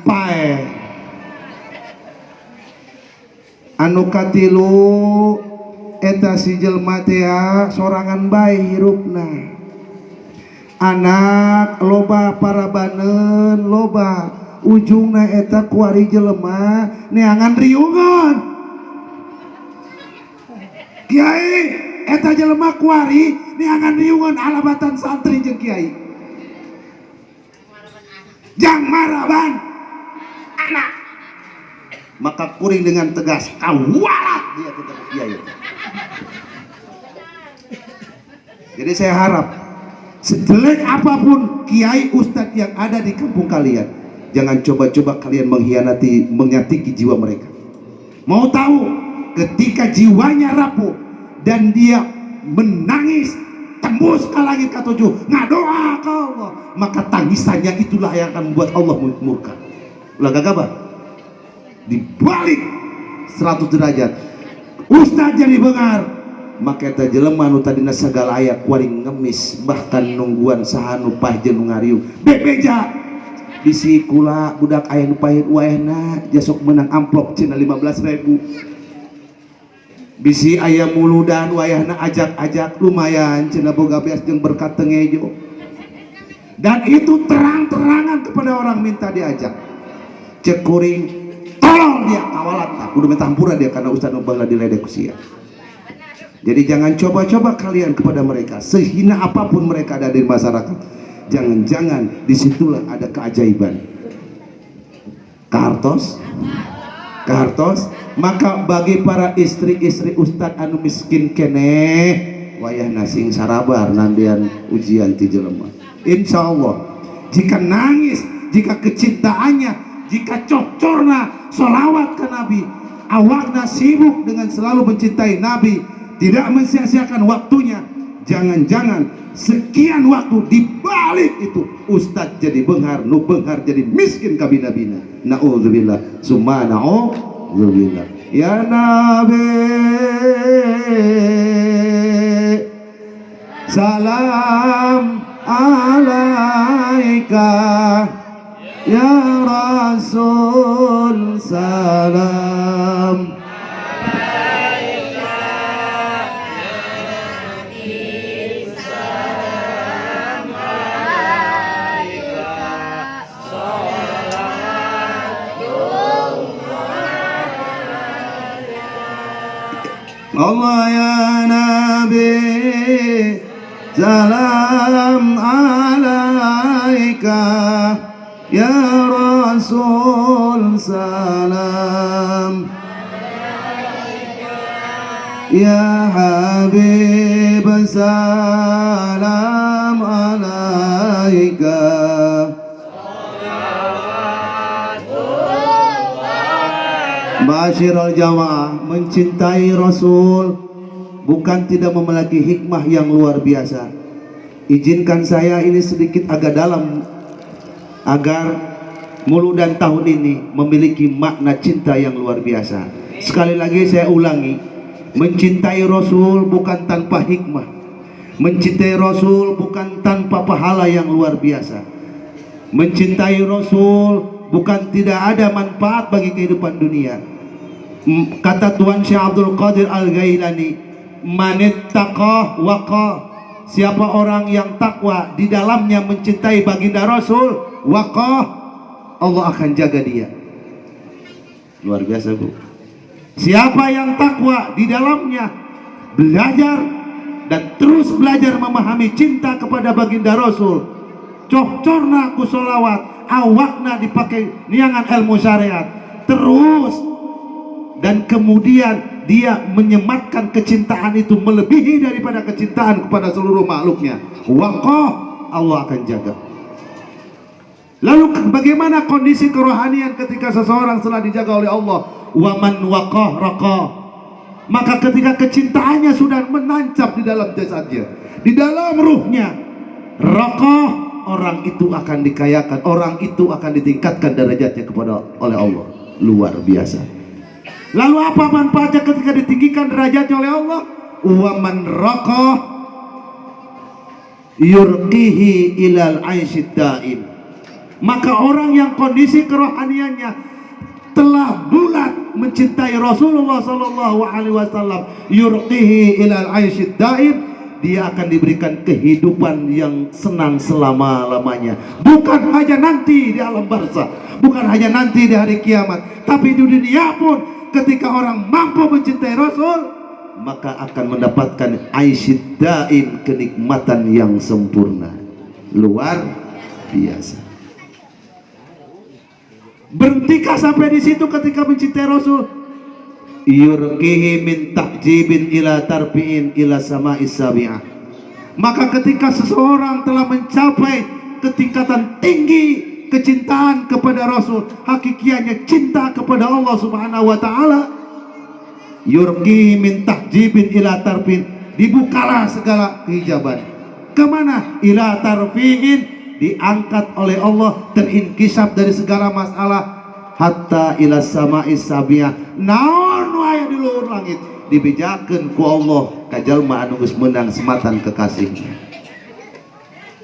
paeh. Anu katilu eta si jelma teh sorangan bae hirupna. Anak loba parabaneun loba, ujungna eta kuari jelema neangan riungan. Kiai, eta jelema kuari neangan riungan alabatan santri jeung kiai. Jang maraban anak. Maka kuring dengan tegas kawalat dia ke kiai. Jadi saya harap sejelek apapun kiai ustadz yang ada di kampung kalian, jangan coba-coba kalian mengkhianati, menyakiti jiwa mereka. Mau tahu, ketika jiwanya rapuh dan dia menangis tembus ke langit ke-7 ngadoa ke Allah, maka tangisannya itulah yang akan membuat Allah murka. Ulah gagabah dibalik 100 derajat ustadz jadi bengar, maka eta jelema nu tadina sagala aya kuring ngemis, bahkan nungguan sahanu pahjeun nu ngariung bebeja bisi kula budak aya nu pahit waehna jasok menang amplop cenah 15.000, bisi aya muludan wayahna ajak-ajak lumayan cenah boga beas jeung berkat tengejo, dan itu terang-terangan kepada orang minta diajak. Cek kuring tolong dia kawalat tak kudu minta hampura dia karena ustaz nu baheula diledek ku sia. Jadi jangan coba-coba kalian kepada mereka, sehina apapun mereka ada di masyarakat. Jangan-jangan disitulah ada keajaiban. Kartos, maka bagi para istri-istri ustadz anu miskin keneh, wayahna sing sarabar nandian ujian ti jelema. Insya Allah, jika nangis, jika kecintaannya, jika cocorna solawat ke Nabi, awakna sibuk dengan selalu mencintai Nabi, tidak mensia-siakan waktunya, jangan-jangan sekian waktu dibalik itu ustadz jadi benghar, nu benghar jadi miskin kabina-bina. Na'udzubillah, summa na'udzubillah. Ya Nabi salam alaika, ya Rasul salam Allah ya Nabi salam alaika, ya Rasul salam, ya Habib salam alaika. Masyarul jamaah, mencintai Rasul bukan tidak memiliki hikmah yang luar biasa. Izinkan saya ini sedikit agak dalam agar muludan tahun ini memiliki makna cinta yang luar biasa. Sekali lagi saya ulangi, mencintai Rasul bukan tanpa hikmah, mencintai Rasul bukan tanpa pahala yang luar biasa, mencintai Rasul bukan tidak ada manfaat bagi kehidupan dunia. Kata Tuan Syekh Abdul Qadir Al-Ghailani, manittaqah waqah, siapa orang yang takwa di dalamnya mencintai baginda Rasul, waqah, Allah akan jaga dia. Luar biasa Bu. Siapa yang takwa di dalamnya belajar dan terus belajar memahami cinta kepada baginda Rasul, cokcorna ku sholawat, awakna dipakai niangan ilmu syariat terus, dan kemudian dia menyematkan kecintaan itu melebihi daripada kecintaan kepada seluruh makhluknya, waqah, Allah akan jaga. Lalu bagaimana kondisi kerohanian ketika seseorang telah dijaga oleh Allah? Waman waqah raqah, maka ketika kecintaannya sudah menancap di dalam jasadnya, di dalam ruhnya, raqah, orang itu akan dikayakan, orang itu akan ditingkatkan derajatnya kepada oleh Allah. Luar biasa. Lalu apa manfaatnya ketika ditinggikan derajatnya oleh Allah? Wa man raqah yurqihi ilal aisyid daim, maka orang yang kondisi kerohaniannya telah bulat mencintai Rasulullah sallallahu alaihi wasallam, yurqihi ilal aisyid daim, dia akan diberikan kehidupan yang senang selama-lamanya. Bukan hanya nanti di alam barzah, bukan hanya nanti di hari kiamat, tapi di dunia pun ketika orang mampu mencintai Rasul, maka akan mendapatkan aisyid daim, kenikmatan yang sempurna. Luar biasa. Berhentikah sampai di situ ketika mencintai Rasul? Yurqihi min ta'jibin ila tarfi'in ila sama'is sabi'ah. Maka ketika seseorang telah mencapai ketingkatan tinggi kecintaan kepada Rasul, hakikiatnya cinta kepada Allah Subhanahu wa taala, yurqihi min ta'jibin ila tarfi'in, dibukalah segala kehijaban. Kemana? Ila tarfi'in, diangkat oleh Allah, terinkisap dari segala masalah, hatta ila sama'is sabiah, naon wae di luhur langit dibejakeun ku Allah ka jalma anu geus meunang sematan kekasihnya.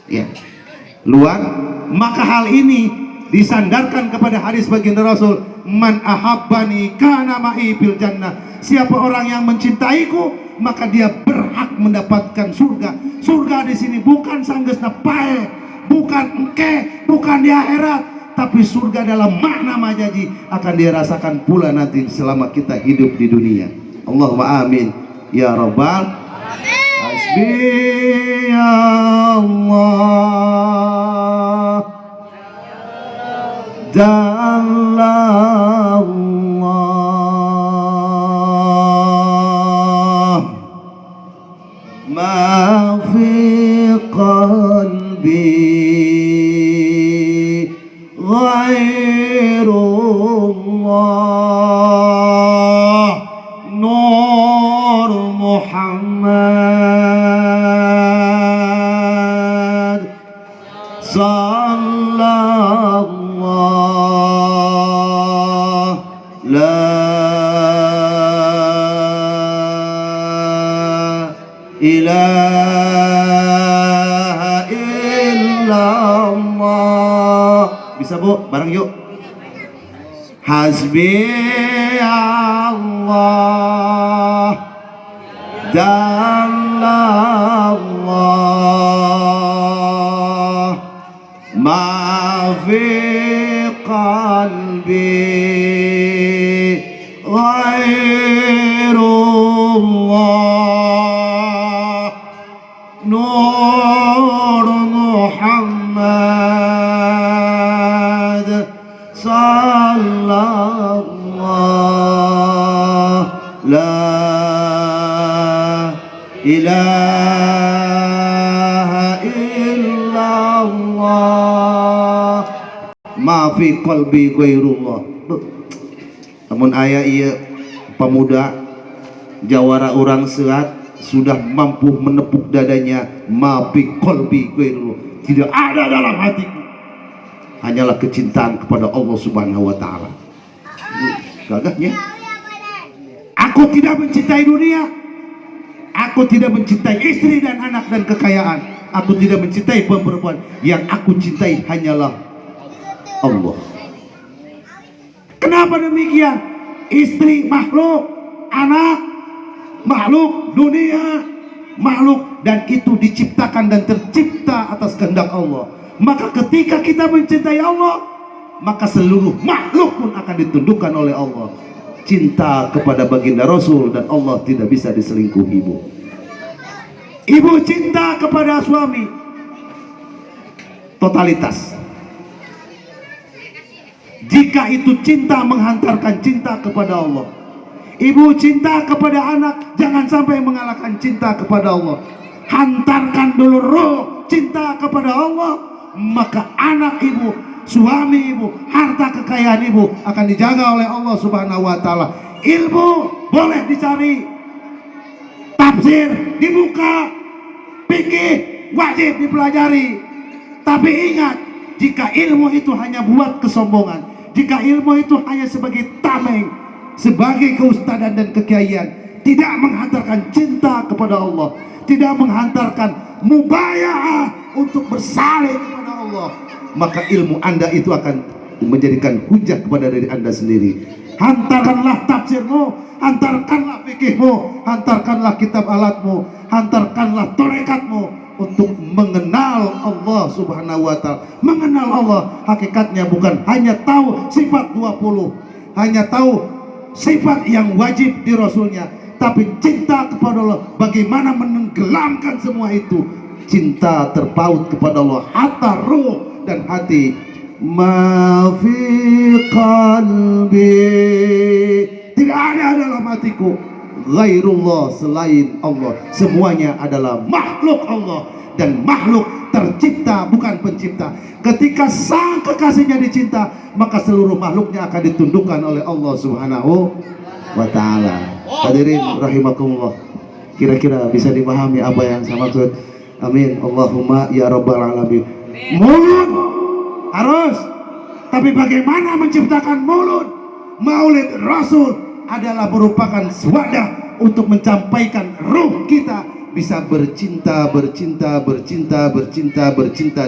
Ya. Luar, maka hal ini disandarkan kepada hadis baginda Rasul, man ahabbani kana ma'i fil jannah. Siapa orang yang mencintaiku, maka dia berhak mendapatkan surga. Surga di sini bukan sanggeusna pae, bukan engke, bukan di akhirat, tapi surga dalam makna majazi akan dirasakan pula nanti selama kita hidup di dunia. Allahumma amin ya rabbal hasbi ya Allah jalla Allah ma fi qalbi ghairullah nur Muhammad sallallahu la ilaha illallah. Bisa bu, bareng yuk. Hasbi Allah jalla Allah ma fi qalbi ghairullah nur Muhammad sallallahu la ilaha illallah ma fi qalbi ghairullah. Namun aya ieu pemuda jawara orang sehat sudah mampu menepuk dadanya, ma fi qalbi ghairullah, tidak ada dalam hatiku hanyalah kecintaan kepada Allah Subhanahu wa taala. Gagahnya. Aku tidak mencintai dunia. Aku tidak mencintai istri dan anak dan kekayaan. Aku tidak mencintai perempuan. Yang aku cintai hanyalah Allah. Kenapa demikian? Istri makhluk, anak makhluk, dunia makhluk, dan itu diciptakan dan tercipta atas kehendak Allah. Maka ketika kita mencintai Allah, maka seluruh makhluk pun akan ditundukkan oleh Allah. Cinta kepada baginda Rasul dan Allah tidak bisa diselingkuhi. Ibu cinta kepada suami, totalitas. Jika itu cinta menghantarkan cinta kepada Allah. Ibu cinta kepada anak, jangan sampai mengalahkan cinta kepada Allah. Hantarkan dulu roh cinta kepada Allah, maka anak ibu, suami ibu, harta kekayaan ibu akan dijaga oleh Allah Subhanahu wa taala. Ilmu boleh dicari, tafsir dibuka, fikih wajib dipelajari. Tapi ingat, jika ilmu itu hanya buat kesombongan, jika ilmu itu hanya sebagai tameng, sebagai keustadan dan kekiaian, tidak menghantarkan cinta kepada Allah, tidak menghantarkan mubaya'ah untuk bersalih kepada Allah, maka ilmu Anda itu akan menjadikan hujah kepada diri Anda sendiri. Hantarkanlah tafsirmu, hantarkanlah fikihmu, hantarkanlah kitab alatmu, hantarkanlah torekatmu untuk mengenal Allah subhanahu wa ta'ala. Mengenal Allah hakikatnya bukan hanya tahu sifat 20, hanya tahu sifat yang wajib di Rasulnya, tapi cinta kepada Allah. Bagaimana menenggelamkan semua itu? Cinta terpaut kepada Allah, hatta ruh dan hati. Ma fi qalbi, tidak ada dalam hatiku ghairullah, selain Allah. Semuanya adalah makhluk Allah, dan makhluk tercipta bukan pencipta. Ketika sang kekasihnya dicinta, maka seluruh makhluknya akan ditundukkan oleh Allah subhanahu wa ta'ala. Hadirin rahimakumullah, kira-kira bisa dipahami apa yang saya maksud? Amin, Allahumma ya rabbal alamin. Mulut harus, tapi bagaimana menciptakan mulut? Maulid Rasul adalah merupakan wadah untuk mencampaikan ruh kita bisa bercinta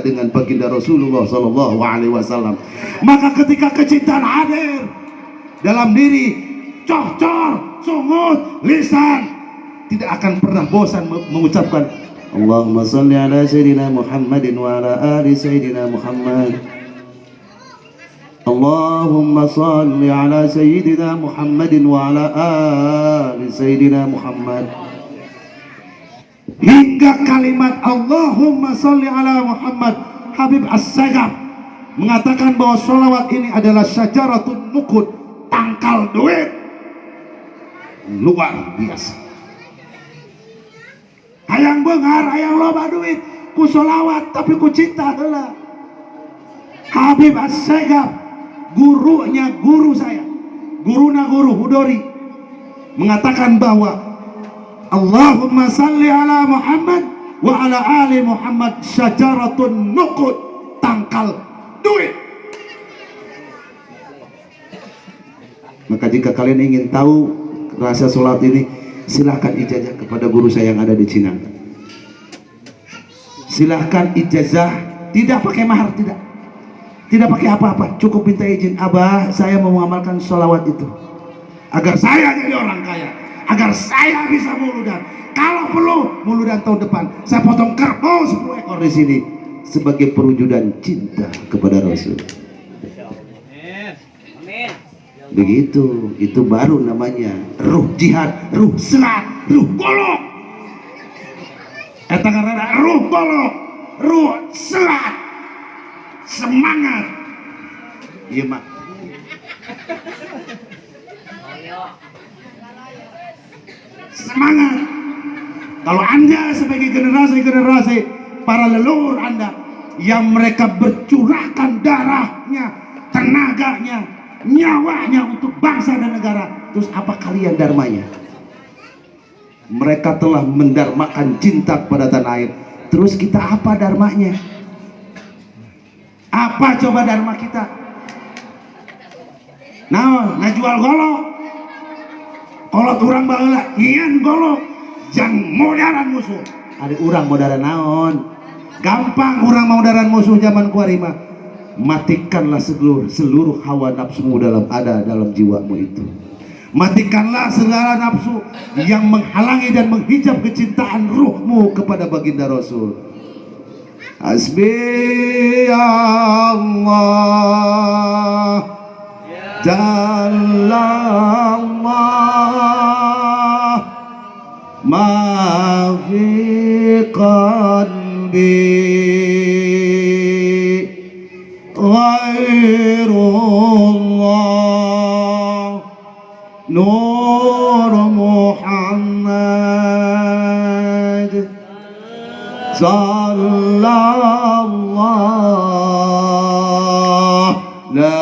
dengan baginda Rasulullah Sallallahu Alaihi Wasallam. Maka ketika kecintaan hadir dalam diri, cocor, sungut, lisan tidak akan pernah bosan mengucapkan Allahumma salli ala Sayyidina Muhammadin wa ala ali Sayyidina Muhammad. Allahumma salli ala Sayyidina Muhammadin wa ala ali Sayyidina Muhammad. Hingga kalimat Allahumma salli ala Muhammad, Habib As-Sagaf mengatakan bahwa sholawat ini adalah syajaratun nukud, tangkal duit. Luar biasa. Hayang bengar, hayang loba duit, ku sholawat tapi ku cinta heula. Habib As-Sagaf, gurunya guru saya, guruna guru Hudori, mengatakan bahwa Allahumma salli ala Muhammad wa ala ali Muhammad syajaratun nuqud, tangkal duit. Maka jika kalian ingin tahu rasa sholat ini, silahkan ijazah kepada guru saya yang ada di Cinangka. Silahkan ijazah, tidak pakai mahar, tidak pakai apa-apa, cukup minta izin, Abah saya mau mengamalkan sholawat itu agar saya jadi orang kaya, agar saya bisa muludan. Kalau perlu muludan tahun depan saya potong kerbau 10 ekor di sini sebagai perwujudan cinta kepada Rasul. Begitu, itu baru namanya ruh jihad, ruh selat, ruh golok. Eta karena ruh golok, ruh selat, semangat. Iya mak. Semangat. Kalau Anda sebagai generasi para leluhur Anda yang mereka bercurahkan darahnya, tenaganya, nyawanya untuk bangsa dan negara, terus apa kalian dharmanya? Mereka telah mendarmakan cinta kepada tanah air, terus kita apa dharmanya? Apa coba dharma kita? Nah, ngajual golok, kolot urang baheula nyian golok, jang modaran musuh. Ada urang modaran naon? Gampang urang modaran musuh zaman kuarima. Matikanlah seluruh hawa nafsumu dalam jiwamu itu. Matikanlah segala nafsu yang menghalangi dan menghijab kecintaan ruhmu kepada baginda Rasul. Hasbi Allah Jalla Allah ma fi qalbi ghairullah Nur Muhammad Sallallahu la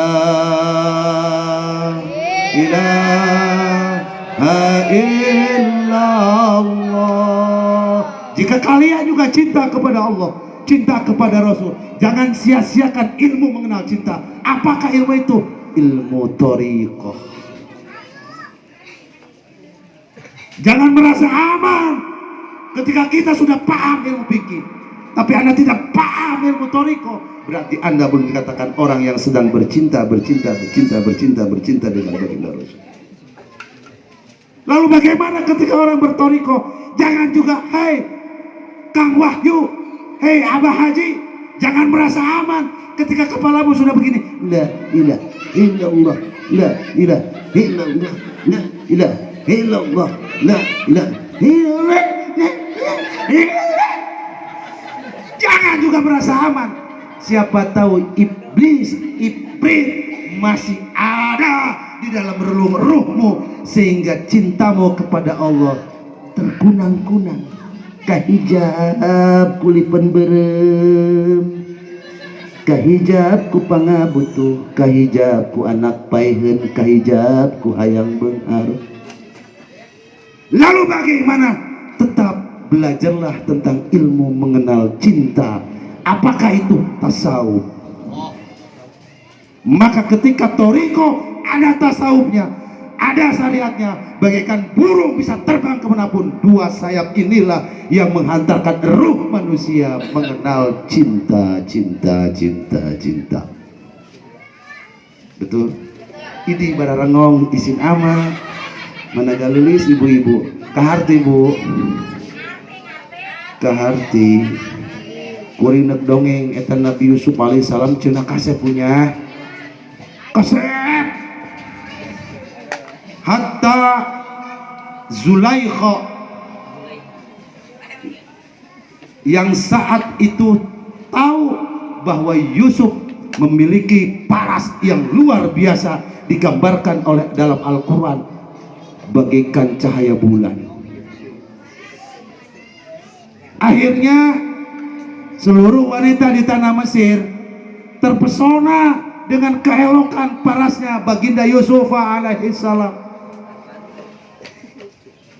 ilaha illallah. Jika kalian juga cinta kepada Allah, cinta kepada Rasul, jangan sia-siakan ilmu mengenal cinta. Apakah ilmu itu? Ilmu thariqah. Jangan merasa aman ketika kita sudah paham ilmu fikih, tapi Anda tidak paham paham ilmu toriko, berarti Anda belum dikatakan orang yang sedang bercinta dengan baginda Rasul. Lalu bagaimana ketika orang bertoriko? Jangan juga, hei Kang Wahyu, hei Abah Haji, jangan merasa aman ketika kepalamu sudah begini. La ilaha illallah, la ilaha illallah, la ilaha illallah, la ilaha illallah. Jangan juga merasa aman. Siapa tahu iblis masih ada di dalam relung-relungmu, sehingga cintamu kepada Allah terkunang-kunang. Kahijab kulipan berem, kahijab ku pangabutuh, kahijab ku anak paihen, kahijab ku hayang benghar. Lalu bagaimana? Tetap belajarlah tentang ilmu mengenal cinta. Apakah itu tasawuf? Maka ketika toriko ada tasawufnya, ada syariatnya, bagaikan burung bisa terbang kemanapun. Dua sayap inilah yang menghantarkan ruh manusia mengenal cinta. Betul? Ini bararangong isin ama mana galulis ibu-ibu kaharti bu kaharti kurinek dongeng etan Nabi Yusuf alaihissalam cenah kasep punya kasep hatta Zulaikha yang saat itu tahu bahwa Yusuf memiliki paras yang luar biasa, digambarkan oleh dalam Al-Quran bagaikan cahaya bulan. Akhirnya seluruh wanita di tanah Mesir terpesona dengan keelokan parasnya baginda Yusuf alaihissalam.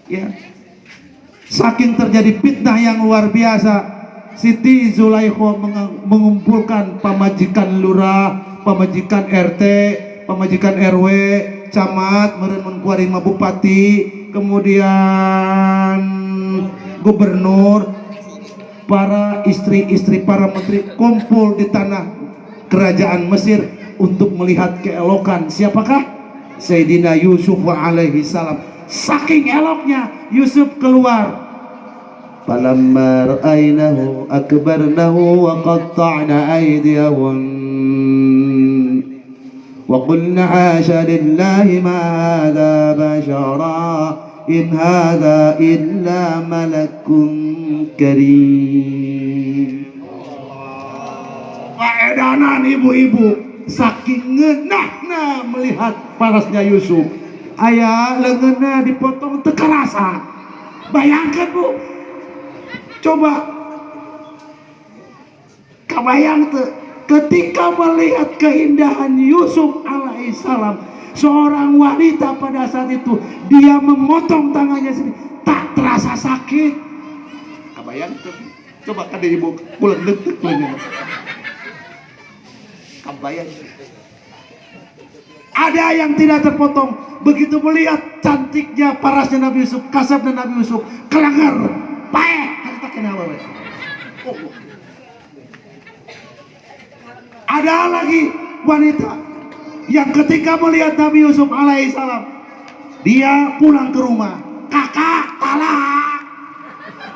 Ya, saking terjadi fitnah yang luar biasa, Siti Zulaikha mengumpulkan pamajikan lurah, pamajikan RT, pamajikan RW, camat, meureun kuari bupati, kemudian gubernur, para istri-istri para menteri kumpul di tanah kerajaan Mesir untuk melihat keelokan siapakah? Sayyidina Yusuf alaihi salam. Saking eloknya Yusuf keluar. Falamma ra'aynahu akbarnahu wa qatta'na aydiyahun wa qulna hasha lillahi ma hadha bashara in hadha illa malakun karim. Waedanan ibu-ibu saking ngeunahna melihat parasnya Yusuf, aya leungeunna dipotong teu karasa. Bayangkan bu, coba kabayang teu ketika melihat keindahan Yusuf alaihissalam, seorang wanita pada saat itu dia memotong tangannya sendiri, tak terasa sakit. Kabayang teu? Coba kan ibu pulang detik pulang. Kabayang. Ada yang tidak terpotong. Begitu melihat cantiknya parasnya Nabi Yusuf, kasabnya Nabi Yusuf, kelengar, pae, kita kenapa? Ada lagi wanita yang ketika melihat Nabi Yusuf alaihissalam, dia pulang ke rumah, kakak talak,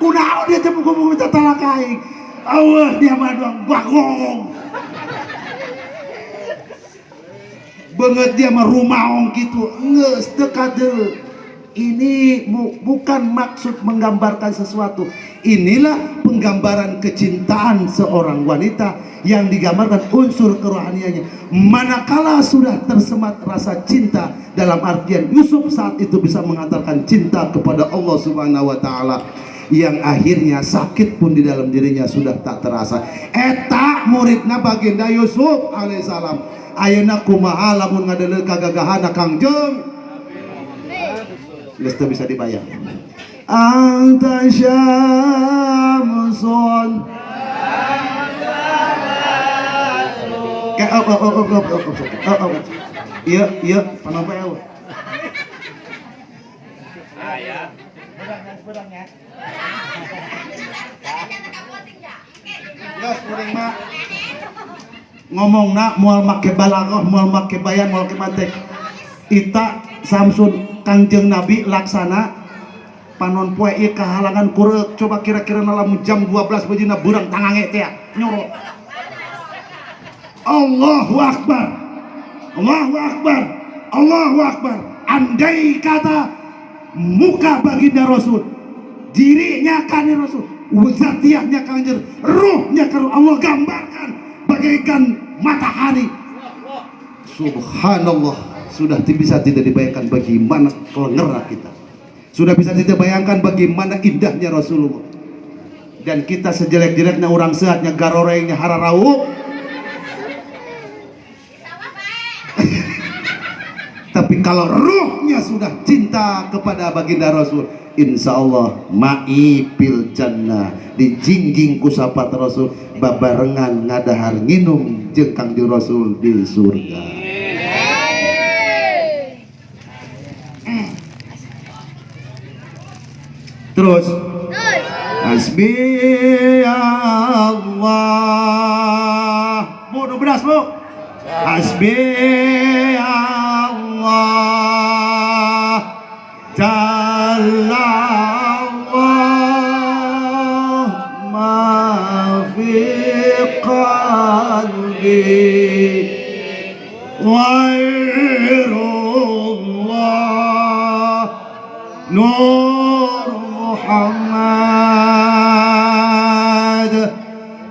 kunaon dia tepuk-tepuk minta talak aing, Allah dia maduang bagong. Banget dia merumaong gitu, nges dekat deh. Ini bukan maksud menggambarkan sesuatu. Inilah penggambaran kecintaan seorang wanita yang digambarkan unsur kerohaniannya. Manakala sudah tersemat rasa cinta, dalam artian Yusuf saat itu bisa mengantarkan cinta kepada Allah Subhanahu wa taala, yang akhirnya sakit pun di dalam dirinya sudah tak terasa. Eta muridna baginda Yusuf alaihissalam. Ayeuna kumaha lamun ngadeuleuk kagagahana Kangjeng geus teu bisa dibayang. Anta syamsun iya panampa ya Geus kuring mah ngomongna moal make balaghah, moal make bayan, moal make matek. Ita Samsun Kangjeng Nabi laksana panon poe ieu kahalangan kureuk. Coba kira-kira lamun jam 12 beujina beurang tangange teh nyoro. Allahu Akbar. Allahu Akbar. Allahu Akbar. Andai kata muka baginda Rasul, dirinya kan Rasul, zatiahnya kanjeng, ruhnya kan Allah gambarkan bagaikan matahari. Subhanallah, sudah bisa tidak dibayangkan bagaimana kelengerna kita. Sudah bisa tidak bayangkan bagaimana indahnya Rasulullah. Dan kita sejelek-jeleknya orang sehatnya garorengnya hararau. Tapi kalau ruhnya sudah cinta kepada baginda Rasul, insya Allah ma'ipil jannah, dijingjing ku sapat Rasul babarengan ngadahar nginum jeung Kangjeng Rasul di surga. Terus hasbi Allah, bu nu beras bu, hasbi Allah Jalla Allah ma fi qalbi ghairullah Nur Muhammad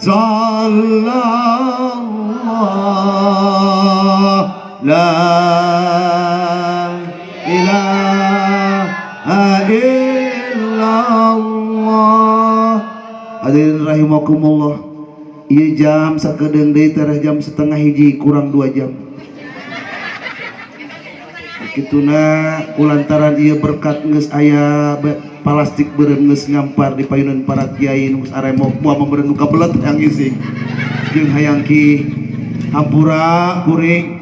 Sallallahu la ilaha illallah. Hadirin rahimakumullah, ieu jam sakedeung deui teh jam setengah hiji kurang 2 jam. Kituna kulantaran ieu berkat geus aya plastik beureum geus ngampar di payunan para kiai nu geus aremo moal membeureun nu kabelet yang isi jeung hayang ki hampura kuring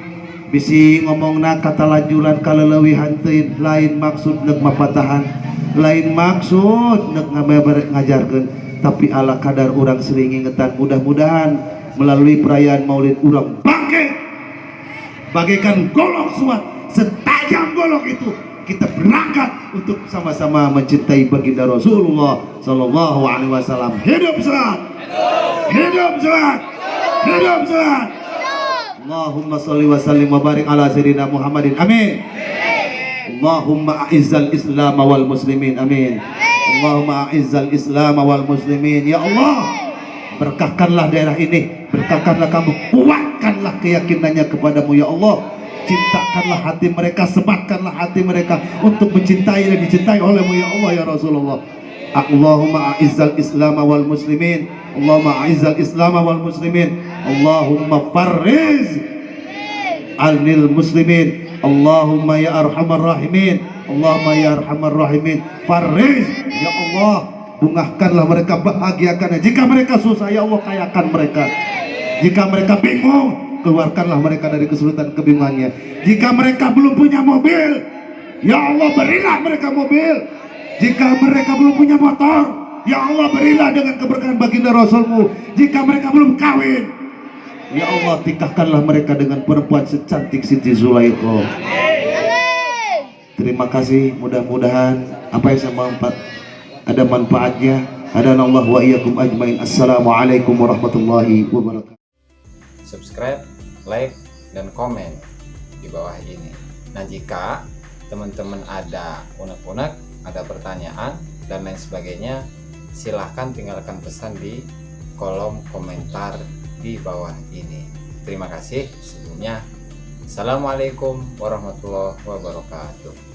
bisi ngomongna kata lajulan kaleulewihan teuing, lain maksud neuk mapatahan, lain maksud neuk ngajarkeun, tapi ala kadar urang sering ingetan. Mudah-mudahan melalui perayaan Maulid urang bangkit bagaikan golok suat, setajam golok itu kita berangkat untuk sama-sama mencintai baginda Rasulullah sallallahu alaihi wasallam. Hidup serat, hidup serat, hidup serat. Allahumma sholli wa sallim wa barik ala sayyidina Muhammadin. Amin. Allahumma a'izzal Islam wal muslimin. Amin. Allahumma a'izzal Islam wal muslimin. Ya Allah, berkahkanlah daerah ini, berkahkanlah kamu, kuatkanlah keyakinannya kepadamu ya Allah. Cintakanlah hati mereka, sematkanlah hati mereka untuk mencintai dan dicintai olehmu ya Allah ya Rasulullah. Allahumma a'izzal Islam wal muslimin. Allahumma a'izzal Islam wal muslimin. Allahumma farriz anil muslimin. Allahumma ya arhamar rahimin. Allahumma ya arhamar rahimin. Farriz ya Allah, bungahkanlah mereka, bahagiakan. Jika mereka susah ya Allah, kayakan mereka. Jika mereka bingung, keluarkanlah mereka dari kesulitan kebingungannya. Jika mereka belum punya mobil, ya Allah berilah mereka mobil. Jika mereka belum punya motor, ya Allah berilah dengan keberkahan baginda Rasulmu. Jika mereka belum kawin, ya Allah tikahkanlah mereka dengan perempuan secantik Siti Zulaikha. Terima kasih, mudah-mudahan apa yang saya ada manfaatnya. Hadanallah wa iyyakum ajmain. Assalamualaikum warahmatullahi wabarakatuh. Subscribe, like, dan komen di bawah ini. Nah, jika teman-teman ada unek-unek, ada pertanyaan dan lain sebagainya, silahkan tinggalkan pesan di kolom komentar di bawah ini. Terima kasih sebelumnya. Assalamualaikum warahmatullahi wabarakatuh.